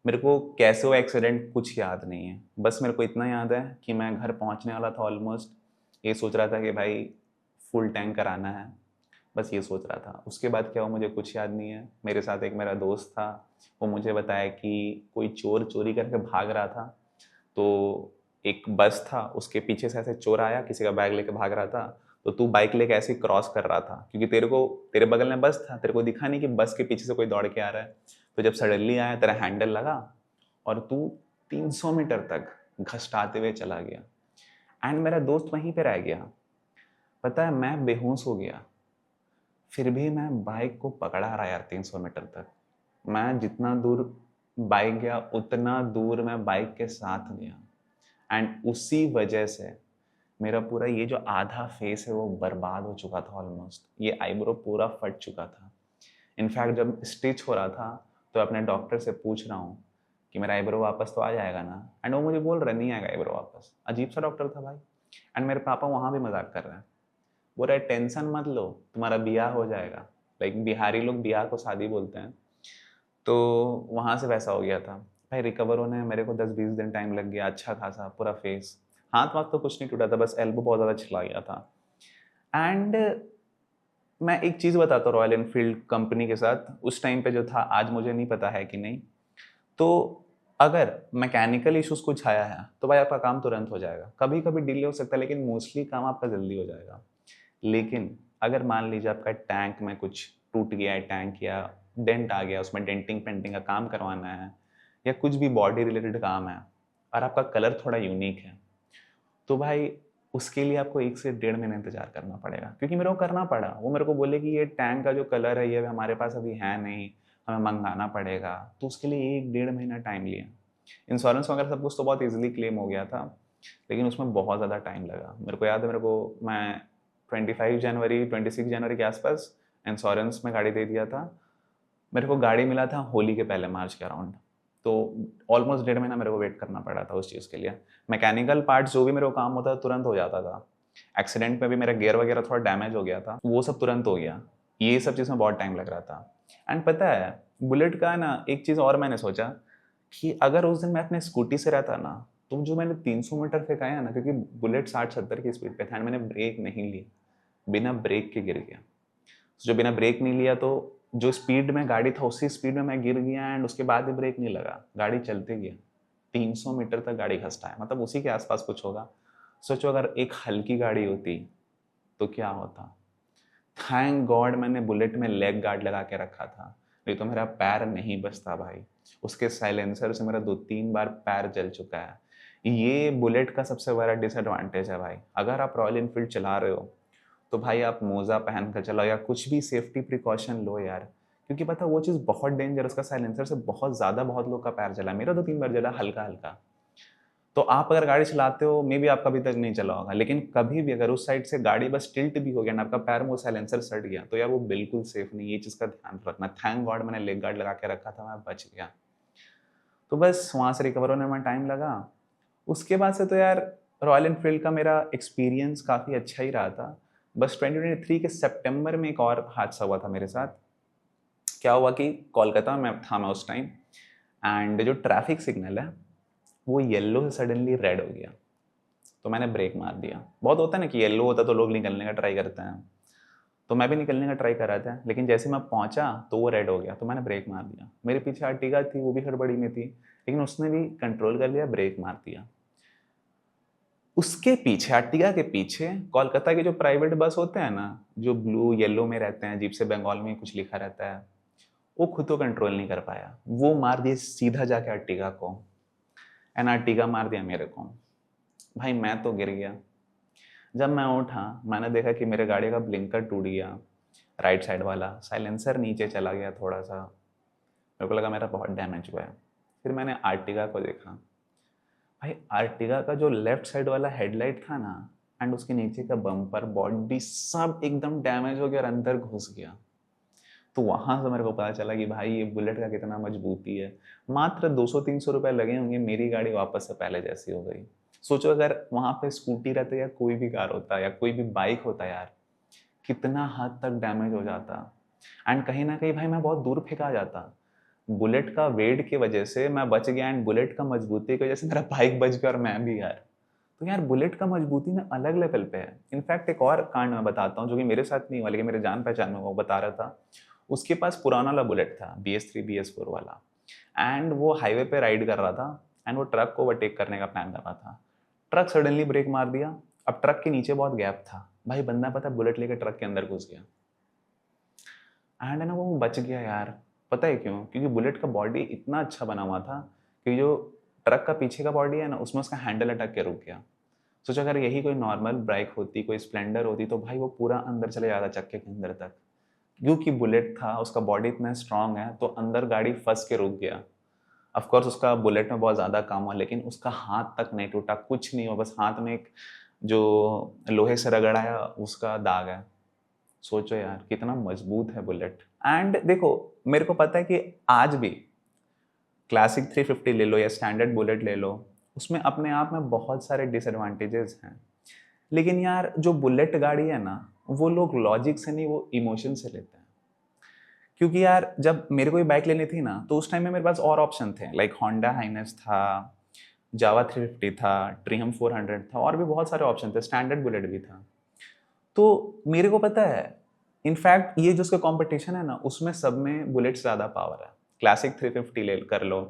मेरे को कैसे वो एक्सीडेंट कुछ याद नहीं है, बस मेरे को इतना याद है कि मैं घर पहुंचने वाला था ऑलमोस्ट, ये सोच रहा था कि भाई फुल टैंक कराना है, बस ये सोच रहा था। उसके बाद क्या हुआ मुझे कुछ याद नहीं है। मेरे साथ एक मेरा दोस्त था, वो मुझे बताया कि कोई चोर चोरी करके भाग रहा था, तो एक बस था, उसके पीछे से ऐसे चोर आया, किसी का बैग लेके भाग रहा था, तो तू बाइक लेके ऐसे ही क्रॉस कर रहा था क्योंकि तेरे बगल में बस था, तेरे को दिखा नहीं कि बस के पीछे से कोई दौड़ के आ रहा है। तो जब सडनली आया, तेरा हैंडल लगा और तू 300 मीटर तक घसटाते हुए चला गया, एंड मेरा दोस्त वहीं पे रह गया। पता है मैं बेहोश हो गया, फिर भी मैं बाइक को पकड़ा रहा यार 300 मीटर तक। मैं जितना दूर बाइक गया उतना दूर मैं बाइक के साथ गया, एंड उसी वजह से मेरा पूरा ये जो आधा फेस है वो बर्बाद हो चुका था ऑलमोस्ट। ये आईब्रो पूरा फट चुका था। इनफैक्ट जब स्टिच हो रहा था तो अपने डॉक्टर से पूछ रहा हूँ कि मेरा आईब्रो वापस तो आ जाएगा ना, एंड वो मुझे बोल रहा नहीं आएगा आईब्रो वापस। अजीब सा डॉक्टर था भाई। एंड मेरे पापा वहाँ भी मजाक कर रहे हैं, बोल रहे टेंशन मत लो, तुम्हारा ब्याह हो जाएगा। लाइक बिहारी लोग ब्याह को शादी बोलते हैं, तो वहाँ से वैसा हो गया था भाई। रिकवर होने में मेरे को 10-20 दिन टाइम लग गया, अच्छा खासा पूरा फेस। हाथ वाथ तो कुछ नहीं टूटा था, बस एल्बो बहुत ज़्यादा छिला गया था। एंड मैं एक चीज़ बताता हूँ रॉयल एनफील्ड कंपनी के साथ, उस टाइम पे जो था, आज मुझे नहीं पता है कि नहीं, तो अगर मैकेनिकल इश्यूज कुछ आया है तो भाई आपका काम तुरंत हो जाएगा। कभी कभी डिले हो सकता है लेकिन मोस्टली काम आपका जल्दी हो जाएगा। लेकिन अगर मान लीजिए आपका टैंक में कुछ टूट गया है, टैंक या डेंट आ गया, उसमें डेंटिंग पेंटिंग का काम करवाना है, या कुछ भी बॉडी रिलेटेड काम है, और आपका कलर थोड़ा यूनिक है, तो भाई उसके लिए आपको 1 से 1.5 महीने इंतजार करना पड़ेगा। क्योंकि मेरे को करना पड़ा, वो मेरे को बोले कि ये टैंक का जो कलर है ये हमारे पास अभी है नहीं, हमें मंगाना पड़ेगा। तो उसके लिए 1-1.5 महीना टाइम लिया। इंश्योरेंस वगैरह सब कुछ तो बहुत ईजिली क्लेम हो गया था, लेकिन उसमें बहुत ज़्यादा टाइम लगा। मेरे को याद है, मैं 25 जनवरी 26 जनवरी के आसपास इंश्योरेंस में गाड़ी दे दिया था। मेरे को गाड़ी मिला था होली के पहले, मार्च के अराउंड। तो ऑलमोस्ट 1.5 महीना मेरे को वेट करना पड़ा था उस चीज़ के लिए। मैकेनिकल पार्ट्स जो भी मेरे को काम होता था तुरंत हो जाता था। एक्सीडेंट में भी मेरा गियर वगैरह थोड़ा डैमेज हो गया था, वो सब तुरंत हो गया। ये सब चीज़ में बहुत टाइम लग रहा था। एंड पता है बुलेट का ना एक चीज़ और मैंने सोचा कि अगर उस दिन मैं अपने स्कूटी से रहता ना, तो जो मैंने 300 मीटर फेंकाया ना, क्योंकि बुलेट 60-70 की स्पीड पे था, एंड मैंने ब्रेक नहीं ली, बिना ब्रेक के गिर गया। जो बिना ब्रेक नहीं लिया, तो जो स्पीड में गाड़ी था उसी स्पीड में मैं गिर गया, एंड उसके बाद भी ब्रेक नहीं लगा, गाड़ी चलते गया। 300 मीटर तक गाड़ी घसता है, मतलब उसी के आसपास कुछ होगा। सोचो अगर एक हल्की गाड़ी होती तो क्या होता। थैंक गॉड मैंने बुलेट में लेग गार्ड लगा के रखा था, नहीं तो मेरा पैर नहीं बचता भाई। उसके साइलेंसर से मेरा 2-3 बार पैर जल चुका है। ये बुलेट का सबसे बड़ा डिसएडवांटेज है भाई। अगर आप रॉयल इनफील्ड चला रहे हो तो भाई आप मोज़ा पहन कर चलाओ या कुछ भी सेफ्टी प्रिकॉशन लो यार, क्योंकि पता वो चीज़ बहुत डेंजरस का, साइलेंसर से बहुत ज़्यादा बहुत लोग का पैर जला, मेरा 2-3 बार जला हल्का हल्का। तो आप अगर गाड़ी चलाते हो, मे बी आपका अभी तक नहीं चला होगा, लेकिन कभी भी अगर उस साइड से गाड़ी बस टिल्ट भी हो गया ना, आपका पैर में वो साइलेंसर सट गया, तो यार वो बिल्कुल सेफ नहीं, ये चीज़ का ध्यान रखना। थैंक गॉड मैंने लेग गार्ड लगा के रखा था, मैं बच गया। तो बस वहाँ से रिकवर होने में टाइम लगा। उसके बाद से तो यार रॉयल एनफील्ड का मेरा एक्सपीरियंस काफ़ी अच्छा ही रहा था। बस 2023 के सितंबर में एक और हादसा हुआ था मेरे साथ। क्या हुआ कि कोलकाता में था मैं उस टाइम, एंड जो ट्रैफिक सिग्नल है वो येलो से सडनली रेड हो गया। तो मैंने ब्रेक मार दिया। बहुत होता है ना कि येलो होता तो लोग निकलने का ट्राई करते हैं, तो मैं भी निकलने का ट्राई कर रहा था, लेकिन जैसे मैं पहुंचा तो वो रेड हो गया, तो मैंने ब्रेक मार दिया। मेरे पीछे अर्टिगा थी, वो भी हड़बड़ी में थी, लेकिन उसने भी कंट्रोल कर लिया, ब्रेक मार दिया। उसके पीछे, अर्टिगा के पीछे, कोलकाता के जो प्राइवेट बस होते हैं ना, जो ब्लू येलो में रहते हैं, जीप से बंगाल में कुछ लिखा रहता है, वो खुद को कंट्रोल नहीं कर पाया, वो मार दिए सीधा जाके अर्टिगा को, एंड अर्टिगा मार दिया मेरे को। भाई मैं तो गिर गया। जब मैं उठा मैंने देखा कि मेरे गाड़ी का ब्लिंकर टूट गया, राइट साइड वाला साइलेंसर नीचे चला गया थोड़ा सा। मेरे को लगा मेरा बहुत डैमेज हुआ है। फिर मैंने आर्टिगा को देखा। भाई आर्टिगा का जो लेफ्ट साइड वाला हेडलाइट था ना, एंड उसके नीचे का बम्पर, बॉडी सब एकदम डैमेज हो गया और अंदर घुस गया। तो वहां से मेरे को पता चला कि भाई ये बुलेट का कितना मजबूती है। मात्र 200-300 रुपए लगे होंगे, मेरी गाड़ी वापस से पहले जैसी हो गई। सोचो अगर वहां पे स्कूटी रहता या कोई भी कार होता या कोई भी बाइक होता यार, कितना हद तक डैमेज हो जाता। एंड कहीं ना कहीं भाई मैं बहुत दूर फेंका जाता। बुलेट का वेट की वजह से मैं बच गया, एंड बुलेट का मजबूती की वजह से मेरा बाइक बच गया और मैं भी यार। तो यार बुलेट का मजबूती ना अलग लेवल पे है। इनफैक्ट एक और कांड मैं बताता हूँ जो कि मेरे साथ नहीं हुआ लेकिन मेरे जान पहचान में, वो बता रहा था। उसके पास पुराना वाला बुलेट था, BS3 BS4 वाला, एंड वो हाईवे पे राइड कर रहा था, एंड वो ट्रक को ओवरटेक करने का प्लान कर रहा था। ट्रक सडनली ब्रेक मार दिया। अब ट्रक के नीचे बहुत गैप था भाई, बंदा पता बुलेट लेके ट्रक के अंदर घुस गया, एंड है ना वो बच गया यार। पता है क्यों? क्योंकि बुलेट का बॉडी इतना अच्छा बना हुआ था कि जो ट्रक का पीछे का बॉडी है ना, उसमें उसका हैंडल अटक के रुक गया। सोचा अगर यही कोई नॉर्मल बाइक होती, कोई स्प्लेंडर होती, तो भाई वो पूरा अंदर चले जाता चक्के के अंदर तक। क्योंकि बुलेट था, उसका बॉडी इतना स्ट्रांग है, तो अंदर गाड़ी फंस के रुक गया। ऑफ कोर्स उसका बुलेट में बहुत ज़्यादा काम हुआ, लेकिन उसका हाथ तक नहीं टूटा, कुछ नहीं हुआ, बस हाथ में एक जो लोहे से रगड़ा है उसका दाग है। सोचो यार कितना मजबूत है बुलेट। एंड देखो, मेरे को पता है कि आज भी क्लासिक 350 ले लो या स्टैंडर्ड बुलेट ले लो, उसमें अपने आप में बहुत सारे डिसएडवांटेजेस हैं। लेकिन यार जो बुलेट गाड़ी है ना, वो लोग लॉजिक से नहीं, वो इमोशन से लेते हैं। क्योंकि यार जब मेरे को ये बाइक लेनी थी ना, तो उस टाइम में मेरे पास और ऑप्शन थे, लाइक होंडा हाइनस था, जावा 350 था, ट्रियम्फ 400 था, और भी बहुत सारे ऑप्शन थे, स्टैंडर्ड बुलेट भी था। तो मेरे को पता है, इनफैक्ट ये जो उसका कंपटीशन है ना, उसमें सब में बुलेट ज़्यादा पावर है। क्लासिक 350 ले कर लो,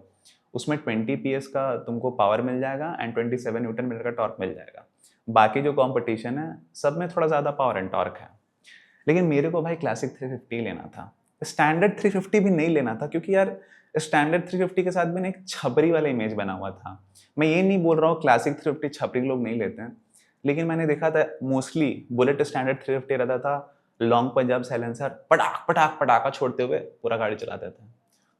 उसमें 20 PS का तुमको पावर मिल जाएगा एंड 27 न्यूटन मीटर का टॉर्क मिल जाएगा। बाकी जो कंपटीशन है सब में थोड़ा ज़्यादा पावर एंड टॉर्क है। लेकिन मेरे को भाई क्लासिक 350 लेना था, स्टैंडर्ड 350 भी नहीं लेना था, क्योंकि यार स्टैंडर्ड 350 के साथ भी ना एक छपरी वाला इमेज बना हुआ था। मैं ये नहीं बोल रहा हूँ क्लासिक 350 छपरी लोग नहीं लेते हैं, लेकिन मैंने देखा था मोस्टली बुलेट स्टैंडर्ड 350 रहता था, लॉन्ग पंजाब साइलेंसर पटाख पटाख पटाखा छोड़ते हुए पूरा गाड़ी चलाते थे।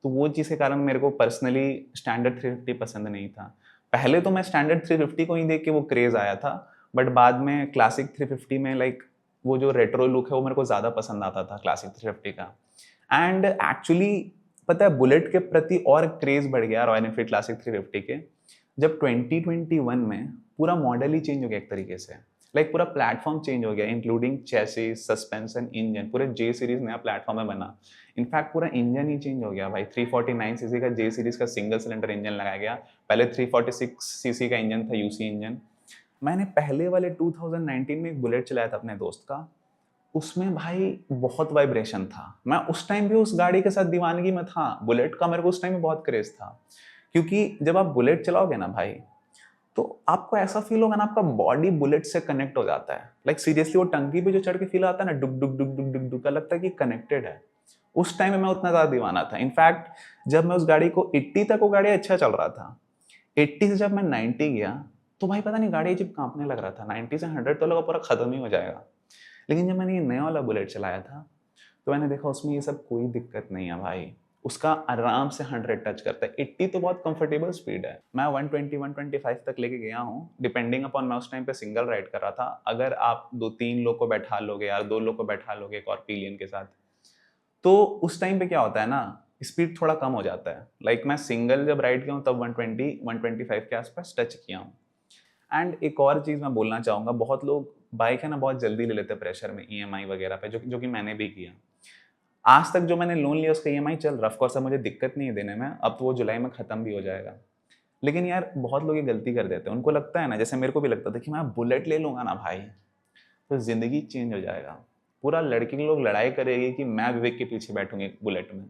तो वो चीज़ के कारण मेरे को पर्सनली स्टैंडर्ड 350 पसंद नहीं था। पहले तो मैं स्टैंडर्ड 350 को ही देख के वो क्रेज आया था, बट बाद में क्लासिक 350 में लाइक वो जो रेट्रो लुक है वो मेरे को ज़्यादा पसंद आता था क्लासिक 350 का। एंड एक्चुअली पता है बुलेट के प्रति और क्रेज बढ़ गया रॉयल एनफील्ड क्लासिक 350 के, जब 2021 में पूरा मॉडल ही चेंज हो गया एक तरीके से। लाइक पूरा प्लेटफॉर्म चेंज हो गया, इंक्लूडिंग चेसिस, सस्पेंशन, इंजन, पूरे जे सीरीज नया प्लेटफॉर्म में बना। इनफैक्ट पूरा इंजन ही चेंज हो गया भाई, 349cc का जे सीरीज का सिंगल सिलेंडर इंजन लगाया गया। पहले 346cc का इंजन था, यूसी इंजन। मैंने पहले वाले 2019 में एक बुलेट चलाया था अपने दोस्त का, उसमें भाई बहुत वाइब्रेशन था। मैं उस टाइम भी उस गाड़ी के साथ दीवानगी में था, बुलेट का मेरे को उस टाइम में बहुत क्रेज था। क्योंकि जब आप बुलेट चलाओगे ना भाई, तो आपको ऐसा फील होगा ना, आपका बॉडी बुलेट से कनेक्ट हो जाता है। लाइक सीरियसली वो टंकी पे जो चढ़ के फील आता है ना, डुक डुक डुक डुक डुक डुक का, लगता है कि कनेक्टेड है। उस टाइम में मैं उतना ज्यादा दीवाना था। इनफैक्ट जब मैं उस गाड़ी को 80 तक, वो गाड़ी अच्छा चल रहा था, 80 से जब मैं 90 गया, तो भाई पता नहीं गाड़ी अजीब कांपने लग रहा था। 90 से 100 तो लगा पूरा खत्म ही हो जाएगा। लेकिन जब मैंने ये नया वाला बुलेट चलाया था, तो मैंने देखा उसमें ये सब कोई दिक्कत नहीं है भाई। उसका आराम से 100 टच करता है। 80 तो बहुत कंफर्टेबल स्पीड है। मैं 120 125 तक लेके गया हूँ, डिपेंडिंग अपॉन, मैं उस टाइम पे सिंगल राइड कर रहा था। अगर आप 2-3 लोग को बैठा लोगे यार, 2 लोग को बैठा लोगे एक और पिलियन के साथ, तो उस टाइम पे क्या होता है ना, स्पीड थोड़ा कम हो जाता है। लाइक मैं सिंगल जब राइड किया हूँ तब 120 125 के आसपास टच किया हूँ। एंड एक और चीज़ मैं बोलना चाहूँगा, बहुत लोग बाइक है ना बहुत जल्दी ले लेते हैं प्रेशर में, EMI वगैरह पे, जो कि मैंने भी किया। आज तक जो मैंने लोन लिया उसका EMI चल रहा है। ऑफ कोर्स अब मुझे दिक्कत नहीं है देने में, अब तो वो जुलाई में खत्म भी हो जाएगा। लेकिन यार बहुत लोग ये गलती कर देते हैं, उनको लगता है ना, जैसे मेरे को भी लगता था कि मैं बुलेट ले लूंगा ना भाई, तो जिंदगी चेंज हो जाएगा। पूरा लड़की लोग लड़ाई करेगी कि मैं विवेक के पीछे बैठूंगी बुलेट में।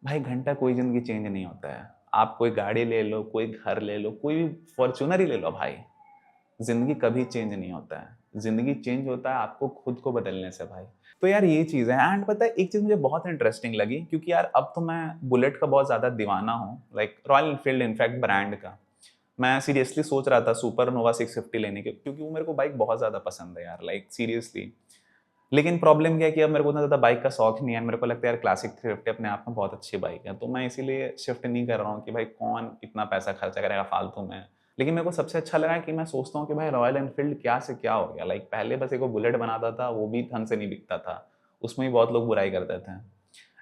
भाई घंटा कोई जिंदगी चेंज नहीं होता है। आप कोई गाड़ी ले लो, कोई घर ले लो, कोई भी फॉर्च्यूनर ही ले लो भाई, जिंदगी कभी चेंज नहीं होता है। जिंदगी चेंज होता है आपको खुद को बदलने से भाई। तो यार ये चीज़ है। एंड पता है एक चीज़ मुझे बहुत इंटरेस्टिंग लगी, क्योंकि यार अब तो मैं बुलेट का बहुत ज़्यादा दीवाना हूँ, like royal Enfield in fact brand का। मैं सीरियसली सोच रहा था सुपर नोवा 650 लेने के, क्योंकि वो मेरे को बाइक बहुत ज़्यादा पसंद है यार, लाइक सीरियसली। लेकिन प्रॉब्लम क्या है कि अब मेरे को उतना ज़्यादा बाइक का शौक नहीं है। मेरे को लगता है यार क्लासिक 350 अपने आप में बहुत अच्छी बाइक है, तो मैं इसीलिए शिफ्ट नहीं कर रहा हूँ कि भाई कौन इतना पैसा खर्चा करेगा फालतू में। लेकिन मेरे को सबसे अच्छा लगा कि मैं सोचता हूँ कि भाई रॉयल एनफील्ड क्या से क्या हो गया। लाइक पहले बस एक वो बुलेट बनाता था, वो भी ढंग से नहीं बिकता था, उसमें भी बहुत लोग बुराई करते थे।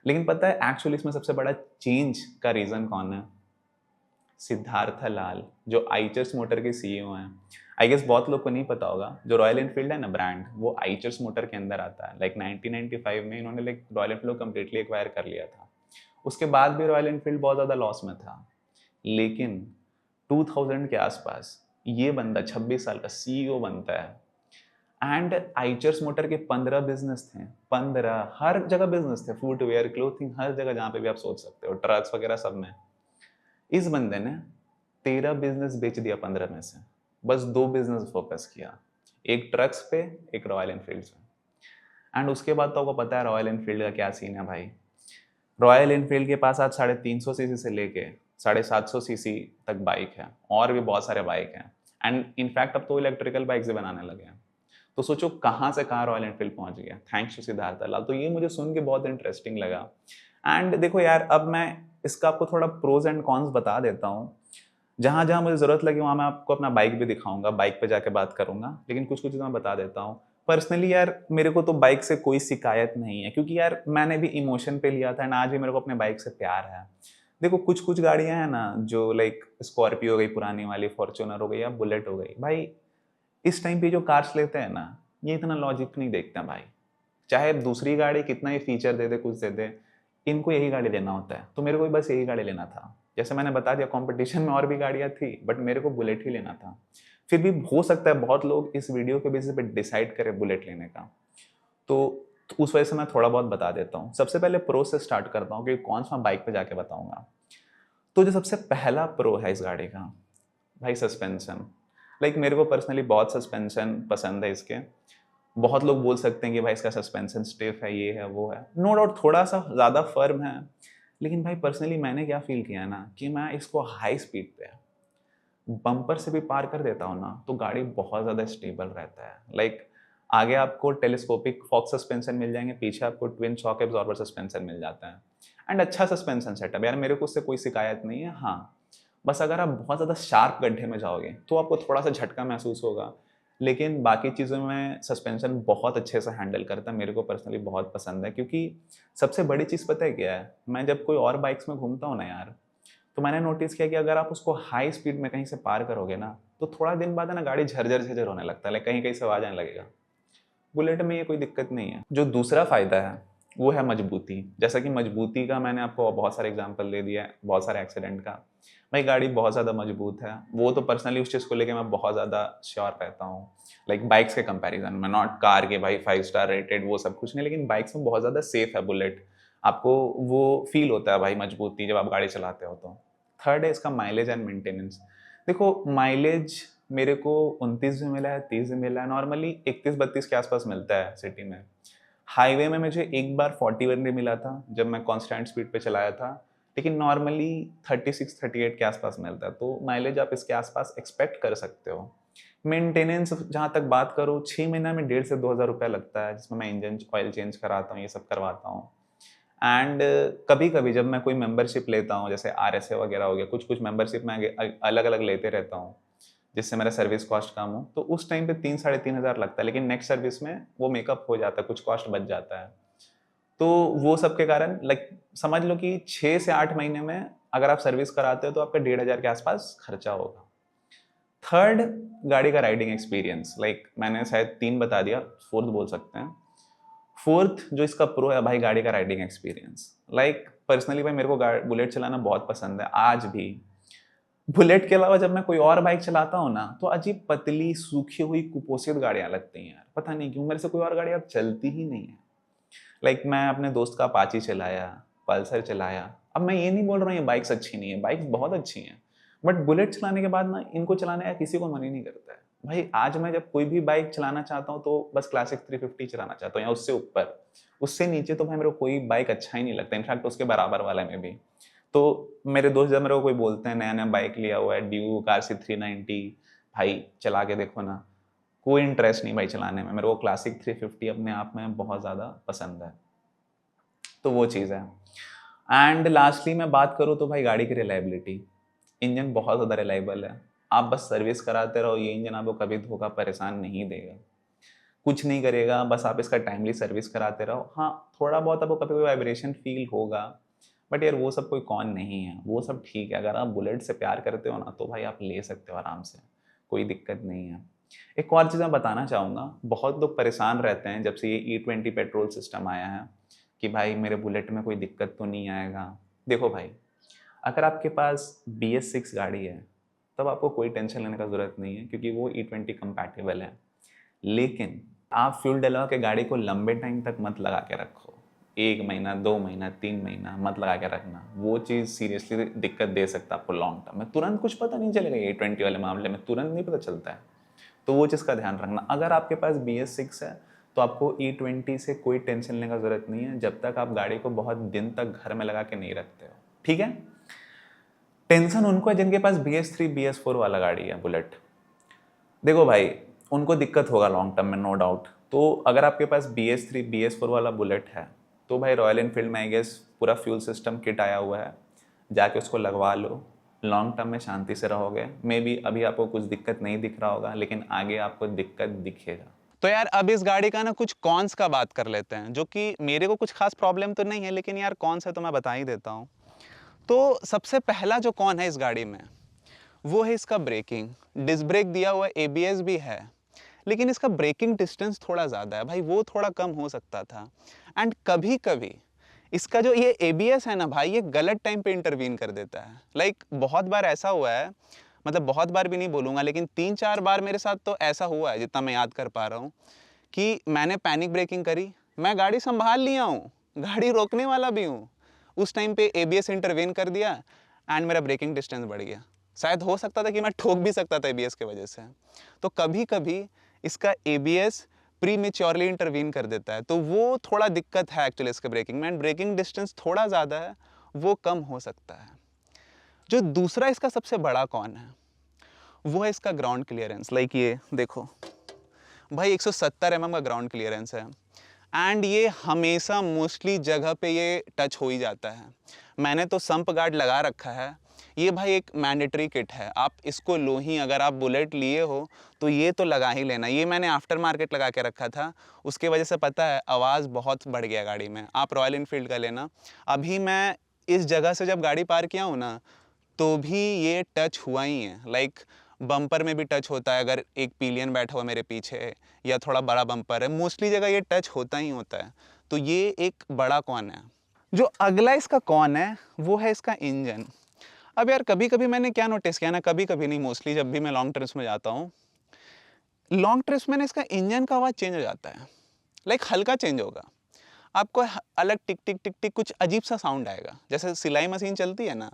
लेकिन पता है एक्चुअली इसमें सबसे बड़ा चेंज का रीज़न कौन है? सिद्धार्थ लाल, जो आइचर्स मोटर के सीईओ हैं। आई गेस बहुत लोग को नहीं पता होगा, जो रॉयल एनफील्ड है ना ब्रांड, वो आइचर्स मोटर के अंदर आता है। लाइक 1995 में इन्होंने लाइक रॉयल एनफील्ड को कम्प्लीटली एक्वायर कर लिया था। उसके बाद भी रॉयल एनफील्ड बहुत ज़्यादा लॉस में था, लेकिन 2000 के आसपास ये बंदा 26 साल का सीईओ बनता है। एंड आइचर्स मोटर के 15 बिजनेस थे, 15 हर जगह बिजनेस थे, फुटवेयर, क्लोथिंग, हर जगह जहाँ पे भी आप सोच सकते हो, ट्रक्स वगैरह सब में। इस बंदे ने 13 बिजनेस बेच दिया 15 में से, बस 2 बिजनेस फोकस किया, एक ट्रक्स पे, एक रॉयल एनफील्ड पे। एंड उसके बाद तो आपको पता है रॉयल एनफील्ड का क्या सीन है भाई। रॉयल एनफील्ड के पास आज 350 सीसी से लेके 750 सीसी तक बाइक है, और भी बहुत सारे बाइक हैं। एंड इनफैक्ट अब तो इलेक्ट्रिकल बाइक से बनाने लगे हैं। तो सोचो कहाँ से कहाँ रॉयल एनफील्ड पहुंच गया, थैंक्स टू सिद्धार्थ लाल। तो ये मुझे सुन के बहुत इंटरेस्टिंग लगा। एंड देखो यार, अब मैं इसका आपको थोड़ा प्रोज एंड कॉन्स बता देता हूँ। जहाँ जहाँ मुझे ज़रूरत लगी वहाँ मैं आपको अपना बाइक भी दिखाऊंगा, बाइक पे जाके बात करूंगा, लेकिन कुछ कुछ चीज़ें मैं बता देता हूँ। पर्सनली यार मेरे को तो बाइक से कोई शिकायत नहीं है, क्योंकि यार मैंने भी इमोशन पे लिया था एंड आज भी मेरे को अपने बाइक से प्यार है। देखो कुछ कुछ गाड़ियाँ हैं ना, जो लाइक स्कॉर्पियो हो गई पुरानी वाली, फॉर्च्यूनर हो गई या बुलेट हो गई, भाई इस टाइम पे जो कार्स लेते हैं ना, ये इतना लॉजिक नहीं देखते हैं भाई। चाहे दूसरी गाड़ी कितना ही फीचर दे दे, कुछ दे दे, इनको यही गाड़ी लेना होता है। तो मेरे को भी बस यही गाड़ी लेना था। जैसे मैंने बता दिया, कंपटीशन में और भी गाड़ियाँ थी, बट मेरे को बुलेट ही लेना था। फिर भी हो सकता है बहुत लोग इस वीडियो के बेसिस पे डिसाइड करें बुलेट लेने का, तो उस वजह से मैं थोड़ा बहुत बता देता हूँ। सबसे पहले प्रो से स्टार्ट करता हूँ, क्योंकि कौन सा बाइक पे जाके बताऊंगा। तो जो सबसे पहला प्रो है इस गाड़ी का, भाई सस्पेंशन। लाइक मेरे को पर्सनली बहुत सस्पेंशन पसंद है इसके। बहुत लोग बोल सकते हैं कि भाई इसका सस्पेंशन स्टिफ है, ये है वो है, नो डाउट थोड़ा सा ज़्यादा फर्म है। लेकिन भाई पर्सनली मैंने क्या फील किया ना, कि मैं इसको हाई स्पीड पे बम्पर से भी पार कर देता हूँ ना, तो गाड़ी बहुत ज़्यादा स्टेबल रहता है। लाइक आगे आपको टेलीस्कोपिक फॉक्स सस्पेंशन मिल जाएंगे, पीछे आपको ट्विन शॉक एब्जॉर्बर सस्पेंशन मिल जाता है। एंड अच्छा सस्पेंशन सेटअप यार, मेरे को उससे कोई शिकायत नहीं है। हाँ, बस अगर आप बहुत ज़्यादा शार्प गड्ढे में जाओगे तो आपको थोड़ा सा झटका महसूस होगा, लेकिन बाकी चीज़ों में सस्पेंशन बहुत अच्छे से हैंडल करता है। मेरे को पर्सनली बहुत पसंद है, क्योंकि सबसे बड़ी चीज़ पता है क्या है, मैं जब कोई और बाइक्स में घूमता हूँ ना यार, तो मैंने नोटिस किया कि अगर आप उसको हाई स्पीड में कहीं से पार करोगे ना, तो थोड़ा दिन बाद है ना गाड़ी झरझर झरझर होने लगता है, लाइक कहीं कहीं से आवाज आने लगेगा। बुलेट में ये कोई दिक्कत नहीं है। जो दूसरा फायदा है वो है मजबूती। जैसा कि मजबूती का मैंने आपको बहुत सारे एग्जांपल दे दिया है, बहुत सारे एक्सीडेंट का। भाई गाड़ी बहुत ज़्यादा मजबूत है, वो तो पर्सनली उस चीज़ को लेकर मैं बहुत ज़्यादा श्योर रहता हूँ। लाइक बाइक्स के कंपैरिजन में, नॉट कार के भाई 5 स्टार रेटेड वो सब कुछ नहीं, लेकिन बाइक्स में बहुत ज़्यादा सेफ है बुलेट। आपको वो फील होता है भाई मजबूती जब आप गाड़ी चलाते हो तो। थर्ड है इसका माइलेज एंड मेंटेनेंस। देखो माइलेज मेरे को 29 भी मिला है, 30 भी मिला है, नॉर्मली 31-32 के आसपास मिलता है सिटी में। हाईवे में मुझे एक बार 41 भी मिला था जब मैं कांस्टेंट स्पीड पे चलाया था, लेकिन नॉर्मली 36-38 के आसपास मिलता है। तो माइलेज आप इसके आसपास एक्सपेक्ट कर सकते हो। मेंटेनेंस जहाँ तक बात करूँ, 6 महीना में 1,500 से 2,000 रुपया लगता है, जिसमें मैं इंजन ऑयल चेंज कराता हूँ, ये सब करवाता हूँ। एंड कभी कभी जब मैं कोई मेंबरशिप लेता हूँ, जैसे RSA वगैरह हो गया, कुछ कुछ मेंबरशिप मैं अलग अलग लेते रहता हूँ, जिससे मेरा सर्विस कॉस्ट कम हो, तो उस टाइम पे 3-3,500 लगता है, लेकिन नेक्स्ट सर्विस में वो मेकअप हो जाता है, कुछ कॉस्ट बच जाता है। तो वो सब के कारण लाइक समझ लो कि 6 से 8 महीने में अगर आप सर्विस कराते हो तो आपका 1,500 के आसपास खर्चा होगा। थर्ड, गाड़ी का राइडिंग एक्सपीरियंस। लाइक मैंने शायद 3 बता दिया, फोर्थ बोल सकते हैं। फोर्थ जो इसका प्रो है भाई, गाड़ी का राइडिंग एक्सपीरियंस। लाइक पर्सनली भाई मेरे को बुलेट चलाना बहुत पसंद है आज भी। बुलेट के अलावा जब मैं कोई और बाइक चलाता हूँ ना, तो अजीब पतली सूखी हुई कुपोषित गाड़ियां लगती हैं यार, पता नहीं क्यों मेरे से कोई और गाड़ी अब चलती ही नहीं है। लाइक मैं अपने दोस्त का अपाची चलाया, पल्सर चलाया। अब मैं ये नहीं बोल रहा हूँ ये बाइक्स अच्छी नहीं है, बाइक्स बहुत अच्छी हैं, बट बुलेट चलाने के बाद ना इनको चलाने का किसी को मन ही नहीं करता है। भाई आज मैं जब कोई भी बाइक चलाना चाहता हूँ तो बस क्लासिक 350 चलाना चाहता हूँ, या उससे ऊपर। उससे नीचे तो भाई मेरे को कोई बाइक अच्छा ही नहीं लगता, इनफैक्ट उसके बराबर वाला में भी। तो मेरे दोस्त जब मेरे को कोई बोलते हैं नया नया बाइक लिया हुआ है, ड्यूक RC 390, भाई चला के देखो ना, कोई इंटरेस्ट नहीं भाई चलाने में। मेरे को क्लासिक 350 अपने आप में बहुत ज़्यादा पसंद है। तो वो चीज़ है। एंड लास्टली मैं बात करूँ तो भाई गाड़ी की रिलायबिलिटी। इंजन बहुत ज़्यादा रिलायबल है। आप बस सर्विस कराते रहो, ये इंजन आपको कभी धोखा परेशान नहीं देगा, कुछ नहीं करेगा। बस आप इसका टाइमली सर्विस कराते रहो। हाँ, थोड़ा बहुत आपको कभी कोई वाइब्रेशन फील होगा, बट यार वो सब कोई कौन नहीं है, वो सब ठीक है। अगर आप बुलेट से प्यार करते हो ना तो भाई आप ले सकते हो आराम से, कोई दिक्कत नहीं है। एक और चीज़ मैं बताना चाहूँगा, बहुत लोग परेशान रहते हैं जब से ये E20 पेट्रोल सिस्टम आया है कि भाई मेरे बुलेट में कोई दिक्कत तो नहीं आएगा। देखो भाई, अगर आपके पास BS6 गाड़ी है तब आपको कोई टेंशन लेने का ज़रूरत नहीं है, क्योंकि वो E20 कंपैटिबल है। लेकिन आप फ्यूल डलवा के गाड़ी को लंबे टाइम तक मत लगा के रखो। 1 महीना, 2 महीना, 3 महीना मत लगा के रखना। वो चीज़ सीरियसली दिक्कत दे सकता है आपको लॉन्ग टर्म में। तुरंत कुछ पता नहीं चलेगा, E20 वाले मामले में तुरंत नहीं पता चलता है। तो वो चीज़ का ध्यान रखना। अगर आपके पास BS6 है तो आपको E20 से कोई टेंशन लेने का ज़रूरत नहीं है, जब तक आप गाड़ी को बहुत दिन तक घर में लगा के नहीं रखते हो, ठीक है। टेंशन उनको है जिनके पास BS3 BS4 वाला गाड़ी है बुलेट। देखो भाई, उनको दिक्कत होगा लॉन्ग टर्म में, नो डाउट। तो अगर आपके पास BS3 BS4 वाला बुलेट है तो भाई रॉयल एनफील्ड में आई गेस पूरा फ्यूल सिस्टम किट आया हुआ है, जाके उसको लगवा लो। लॉन्ग टर्म में शांति से रहोगे। मे बी अभी आपको कुछ दिक्कत नहीं दिख रहा होगा, लेकिन आगे आपको दिक्कत दिखेगा। तो यार अब इस गाड़ी का ना कुछ कॉन्स का बात कर लेते हैं, जो कि मेरे को कुछ खास प्रॉब्लम तो नहीं है, लेकिन यार कॉन्स है तो मैं बता ही देता हूँ। तो सबसे पहला जो कॉन है इस गाड़ी में वो है इसका ब्रेकिंग। डिस्क ब्रेक दिया हुआ, ABS भी है, लेकिन इसका ब्रेकिंग डिस्टेंस थोड़ा ज़्यादा है भाई, वो थोड़ा कम हो सकता था। एंड कभी कभी इसका जो ये ABS है ना भाई, ये गलत टाइम पे इंटरवीन कर देता है। लाइक बहुत बार ऐसा हुआ है, मतलब बहुत बार भी नहीं बोलूँगा, लेकिन 3-4 बार मेरे साथ तो ऐसा हुआ है जितना मैं याद कर पा रहा हूँ, कि मैंने पैनिक ब्रेकिंग करी, मैं गाड़ी संभाल लिया हूँ, गाड़ी रोकने वाला भी हूँ, उस टाइम पे ABS इंटरवेन कर दिया एंड मेरा ब्रेकिंग डिस्टेंस बढ़ गया। शायद हो सकता था कि मैं ठोक भी सकता था ABS की वजह से। तो कभी कभी इसका ABS प्री मेच्योरली इंटरवीन कर देता है, तो वो थोड़ा दिक्कत है एक्चुअली इसके ब्रेकिंग में। एंड ब्रेकिंग डिस्टेंस थोड़ा ज़्यादा है, वो कम हो सकता है। जो दूसरा इसका सबसे बड़ा कौन है वो है इसका ग्राउंड क्लियरेंस। लाइक ये देखो भाई, 170 mm का ग्राउंड क्लियरेंस है एंड ये हमेशा मोस्टली जगह पे ये टच हो ही जाता है। मैंने तो संप गार्ड लगा रखा है, ये भाई एक मैंडेटरी किट है, आप इसको लो ही। अगर आप बुलेट लिए हो तो ये तो लगा ही लेना। ये मैंने आफ्टर मार्केट लगा के रखा था, उसके वजह से पता है आवाज़ बहुत बढ़ गया गाड़ी में। आप रॉयल इनफील्ड का लेना। अभी मैं इस जगह से जब गाड़ी पार किया हूँ ना, तो भी ये टच हुआ ही है। लाइक बम्पर में भी टच होता है, अगर एक पिलियन बैठा हुआ मेरे पीछे या थोड़ा बड़ा बम्पर है, मोस्टली जगह ये टच होता ही होता है। तो ये एक बड़ा कौन है। जो अगला इसका कौन है वो है इसका इंजन। अब यार कभी कभी मैंने क्या नोटिस किया ना, कभी कभी नहीं, मोस्टली जब भी मैं लॉन्ग ट्रिप्स में जाता हूँ, लॉन्ग ट्रिप्स में ना इसका इंजन का आवाज़ चेंज हो जाता है। लाइक हल्का चेंज होगा, आपको अलग टिक टिक टिक टिक कुछ अजीब सा साउंड आएगा, जैसे सिलाई मशीन चलती है ना,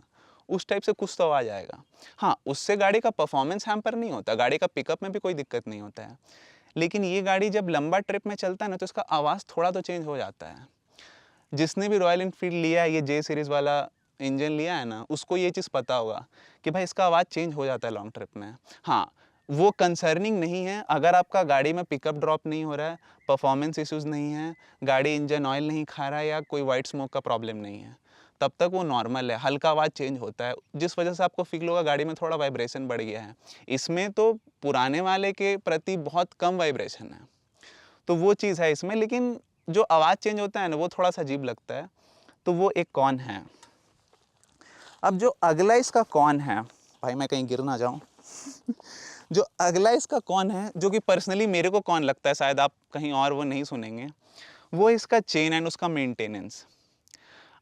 उस टाइप से कुछ तो आवाज़ आएगा। हाँ, उससे गाड़ी का परफॉर्मेंस हैम्पर नहीं होता, गाड़ी का पिकअप में भी कोई दिक्कत नहीं होता है, लेकिन ये गाड़ी जब लंबा ट्रिप में चलता है ना तो इसका आवाज़ थोड़ा तो चेंज हो जाता है। जिसने भी रॉयल इनफील्ड लिया है, ये J सीरीज़ वाला इंजन लिया है ना, उसको ये चीज़ पता होगा कि भाई इसका आवाज़ चेंज हो जाता है लॉन्ग ट्रिप में। हाँ, वो कंसर्निंग नहीं है अगर आपका गाड़ी में पिकअप ड्रॉप नहीं हो रहा है, परफॉर्मेंस इश्यूज़ नहीं है, गाड़ी इंजन ऑयल नहीं खा रहा है या कोई वाइट स्मोक का प्रॉब्लम नहीं है, तब तक वो नॉर्मल है। हल्का आवाज़ चेंज होता है, जिस वजह से आपको फील होगा गाड़ी में थोड़ा वाइब्रेशन बढ़ गया है। इसमें तो पुराने वाले के प्रति बहुत कम वाइब्रेशन है, तो वो चीज़ है इसमें। लेकिन जो आवाज़ चेंज होता है ना, वो थोड़ा सा अजीब लगता है, तो वो एक कौन है। अब जो अगला इसका कौन है, भाई मैं कहीं गिर ना जाऊं जो अगला इसका कौन है, जो कि पर्सनली मेरे को कौन लगता है, शायद आप कहीं और वो नहीं सुनेंगे, वो इसका चेन एंड उसका मेंटेनेंस।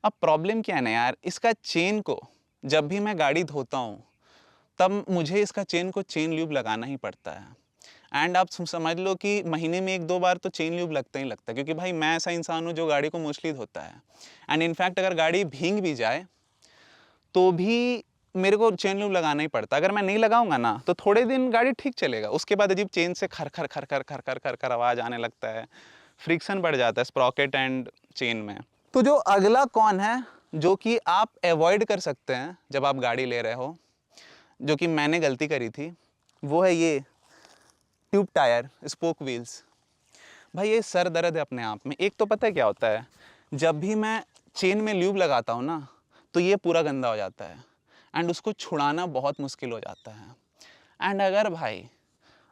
अब प्रॉब्लम क्या है ना यार, इसका चेन को जब भी मैं गाड़ी धोता हूँ तब मुझे इसका चेन को चेन ल्यूब लगाना ही पड़ता है। एंड आप समझ लो कि महीने में 1-2 बार तो चेन ल्यूब लगता ही लगता है, क्योंकि भाई मैं ऐसा इंसान हूँ जो गाड़ी को मोस्टली धोता है। एंड इनफैक्ट अगर गाड़ी भींग भी जाए तो भी मेरे को चेन ल्यूब लगाना ही पड़ता है। अगर मैं नहीं लगाऊंगा ना तो थोड़े दिन गाड़ी ठीक चलेगा, उसके बाद अजीब चेन से खर खर खर खर खर खर खर खर आवाज़ आने लगता है, फ्रिक्शन बढ़ जाता है स्प्रॉकेट एंड चेन में। तो जो अगला कौन है जो कि आप अवॉइड कर सकते हैं जब आप गाड़ी ले रहे हो, जो कि मैंने गलती करी थी, वो है ये ट्यूब टायर स्पोक व्हील्स। भाई ये सर दर्द है अपने आप में। एक तो पता है क्या होता है, जब भी मैं चेन में ल्यूब लगाता हूँ ना तो ये पूरा गंदा हो जाता है एंड उसको छुड़ाना बहुत मुश्किल हो जाता है। एंड अगर भाई,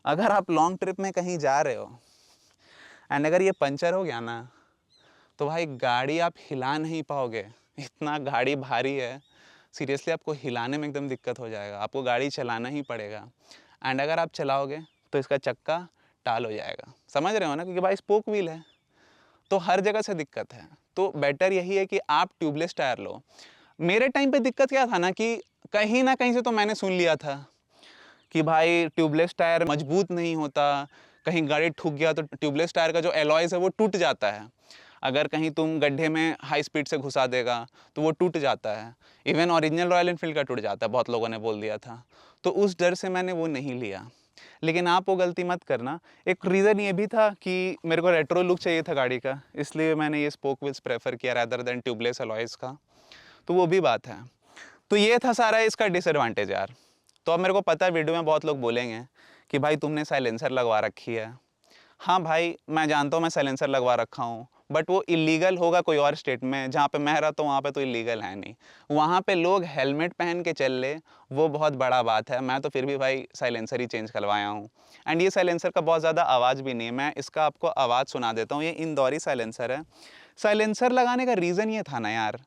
अगर आप लॉन्ग ट्रिप में कहीं जा रहे हो एंड अगर ये पंचर हो गया ना, तो भाई गाड़ी आप हिला नहीं पाओगे। इतना गाड़ी भारी है, सीरियसली आपको हिलाने में एकदम दिक्कत हो जाएगा, आपको गाड़ी चलाना ही पड़ेगा। एंड अगर आप चलाओगे तो इसका चक्का टाल हो जाएगा, समझ रहे हो ना, क्योंकि भाई स्पोक व्हील है, तो हर जगह से दिक्कत है। तो बेटर यही है कि आप ट्यूबलेस टायर लो। मेरे टाइम पे दिक्कत क्या था ना कि कहीं ना कहीं से तो मैंने सुन लिया था कि भाई ट्यूबलेस टायर मजबूत नहीं होता, कहीं गाड़ी ठुक गया तो ट्यूबलेस टायर का जो एलॉयज़ है वो टूट जाता है, अगर कहीं तुम गड्ढे में हाई स्पीड से घुसा देगा तो वो टूट जाता है। इवन ओरिजिनल रॉयल एनफील्ड का टूट जाता है, बहुत लोगों ने बोल दिया था। तो उस डर से मैंने वो नहीं लिया। लेकिन आप वो गलती मत करना। एक रीज़न ये भी था कि मेरे को रेट्रो लुक चाहिए था गाड़ी का, इसलिए मैंने ये स्पोक व्हील्स प्रेफर किया रैदर देन ट्यूबलेस अलॉयज़ का। तो वो भी बात है। तो ये था सारा इसका डिसएडवांटेज यार। तो अब मेरे को पता है वीडियो में बहुत लोग बोलेंगे कि भाई तुमने साइलेंसर लगवा रखी है। हाँ भाई, मैं जानता हूँ मैं साइलेंसर लगवा रखा हूँ, बट वो इलीगल होगा कोई और स्टेट में, जहाँ पे मैं रहता हूँ वहाँ पे तो इलीगल है नहीं। वहाँ पे लोग हेलमेट पहन के चल ले, वो बहुत बड़ा बात है। मैं तो फिर भी भाई साइलेंसर ही चेंज करवाया हूँ। एंड ये साइलेंसर का बहुत ज़्यादा आवाज़ भी नहीं है, मैं इसका आपको आवाज़ सुना देता हूँ। ये इंदौरी साइलेंसर है। साइलेंसर लगाने का रीज़न ये था ना यार,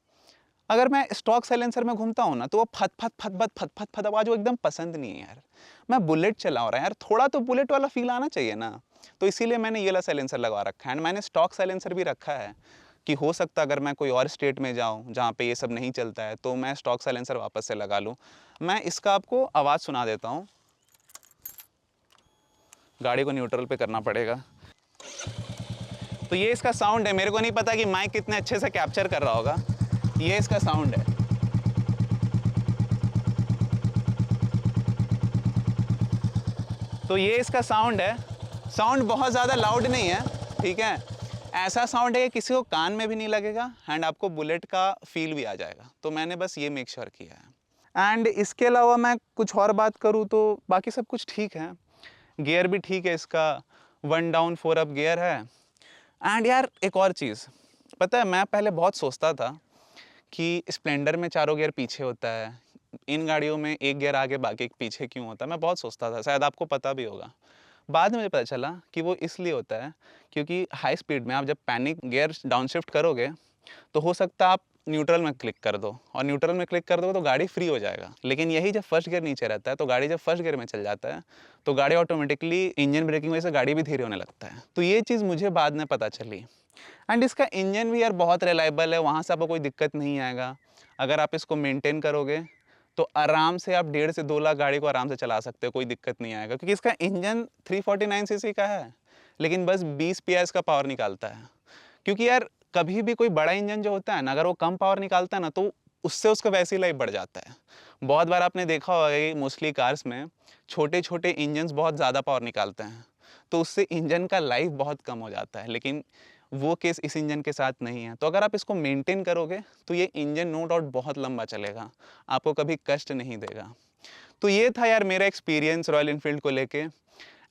अगर मैं स्टॉक साइलेंसर में घूमता हूँ ना तो वो फत फत फत फत फत फत फत आवाज़ वो एकदम पसंद नहीं है यार। मैं बुलेट चला रहा है यार, थोड़ा तो बुलेट वाला फील आना चाहिए ना। तो इसीलिए मैंने ये वाला साइलेंसर लगवा रखा है। एंड मैंने स्टॉक साइलेंसर भी रखा है कि हो सकता अगर मैं कोई और स्टेट में जाऊँ जहाँ पे ये सब नहीं चलता है तो मैं स्टॉक साइलेंसर वापस से लगा लूँ। मैं इसका आपको आवाज़ सुना देता हूँ। गाड़ी को न्यूट्रल पे करना पड़ेगा। तो ये इसका साउंड है। मेरे को नहीं पता कि माइक कितने अच्छे से कैप्चर कर रहा होगा। ये इसका साउंड है। तो ये इसका साउंड है। साउंड बहुत ज़्यादा लाउड नहीं है, ठीक है। ऐसा साउंड है कि किसी को कान में भी नहीं लगेगा एंड आपको बुलेट का फील भी आ जाएगा। तो मैंने बस ये मेक श्योर किया है। एंड इसके अलावा मैं कुछ और बात करूँ तो बाकी सब कुछ ठीक है। गियर भी ठीक है इसका, 1 डाउन 4 अप गियर है। एंड यार एक और चीज़, पता है मैं पहले बहुत सोचता था कि स्प्लेंडर में चारों गियर पीछे होता है, इन गाड़ियों में एक गियर आगे बाकी एक पीछे क्यों होता है, मैं बहुत सोचता था, शायद आपको पता भी होगा। बाद में मुझे पता चला कि वो इसलिए होता है क्योंकि हाई स्पीड में आप जब पैनिक गियर डाउनशिफ्ट करोगे तो हो सकता है आप न्यूट्रल में क्लिक कर दो, और न्यूट्रल में क्लिक कर दो तो गाड़ी फ्री हो जाएगा। लेकिन यही जब फर्स्ट गियर नीचे रहता है तो गाड़ी जब फर्स्ट गियर में चल जाता है तो गाड़ी ऑटोमेटिकली इंजन ब्रेकिंग वजह से गाड़ी भी धीरे होने लगता है। तो ये चीज़ मुझे बाद में पता चली। एंड इसका इंजन भी यार बहुत रिलायबल है, वहाँ से आपको कोई दिक्कत नहीं आएगा। अगर आप इसको मेंटेन करोगे तो आराम से आप 1.5 से 2 लाख गाड़ी को आराम से चला सकते हो, कोई दिक्कत नहीं आएगा। क्योंकि इसका इंजन 349 सीसी का है, लेकिन बस 20 पीएस का पावर निकालता है। क्योंकि यार कभी भी कोई बड़ा इंजन जो होता है ना, अगर वो कम पावर निकालता है ना तो उससे उसका वैसी लाइफ बढ़ जाता है। बहुत बार आपने देखा होगा कि मोस्टली कार्स में छोटे छोटे इंजन्स बहुत ज़्यादा पावर निकालते हैं, तो उससे इंजन का लाइफ बहुत कम हो जाता है। लेकिन वो केस इस इंजन के साथ नहीं है। तो अगर आप इसको मेंटेन करोगे तो ये इंजन नो डाउट बहुत लंबा चलेगा, आपको कभी कष्ट नहीं देगा। तो ये था यार मेरा एक्सपीरियंस रॉयल इनफील्ड को लेके।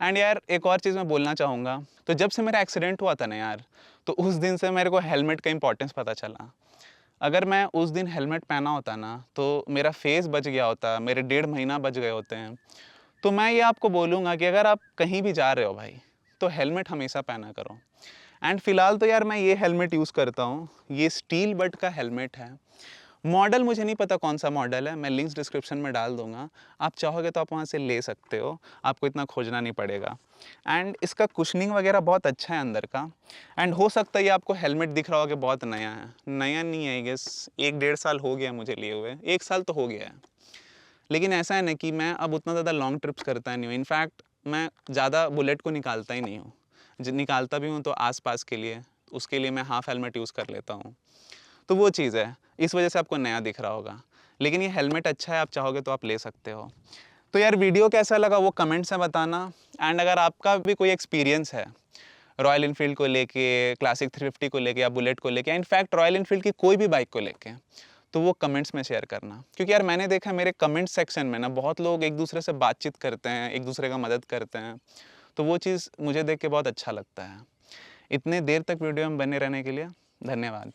एंड यार एक और चीज़ मैं बोलना चाहूँगा, तो जब से मेरा एक्सीडेंट हुआ था ना यार, तो उस दिन से मेरे को हेलमेट का इंपॉर्टेंस पता चला। अगर मैं उस दिन हेलमेट पहना होता ना तो मेरा फेस बच गया होता, मेरे 1.5 महीना बच गए होते हैं। तो मैं ये आपको बोलूँगा कि अगर आप कहीं भी जा रहे हो भाई, तो हेलमेट हमेशा पहना करो। एंड फिलहाल तो यार मैं ये हेलमेट यूज़ करता हूँ, ये स्टील बड का हेलमेट है। मॉडल मुझे नहीं पता कौन सा मॉडल है, मैं लिंक्स डिस्क्रिप्शन में डाल दूंगा, आप चाहोगे तो आप वहाँ से ले सकते हो, आपको इतना खोजना नहीं पड़ेगा। एंड इसका कुशनिंग वगैरह बहुत अच्छा है अंदर का। एंड हो सकता है ये आपको हेलमेट दिख रहा होगा बहुत नया है, नया नहीं है, आई गेस 1-1.5 साल हो गया मुझे लिए हुए, 1 साल तो हो गया है। लेकिन ऐसा है ना कि मैं अब उतना ज़्यादा लॉन्ग ट्रिप्स करता नहीं हूँ। इनफैक्ट मैं ज़्यादा बुलेट को निकालता ही नहीं हूँ, निकालता भी हूँ तो आसपास के लिए, उसके लिए मैं हाफ हेलमेट यूज़ कर लेता हूँ। तो वो चीज़ है, इस वजह से आपको नया दिख रहा होगा। लेकिन ये हेलमेट अच्छा है, आप चाहोगे तो आप ले सकते हो। तो यार वीडियो कैसा लगा वो कमेंट्स में बताना। एंड अगर आपका भी कोई एक्सपीरियंस है रॉयल इनफील्ड को लेके, क्लासिक 350 को लेके या बुलेट को लेके, इनफैक्ट रॉयल इनफील्ड की कोई भी बाइक को लेके, तो वो कमेंट्स में शेयर करना। क्योंकि यार मैंने देखा मेरे कमेंट सेक्शन में ना बहुत लोग एक दूसरे से बातचीत करते हैं, एक दूसरे का मदद करते हैं, तो वो चीज़ मुझे देख के बहुत अच्छा लगता है। इतने देर तक वीडियो में बने रहने के लिए धन्यवाद।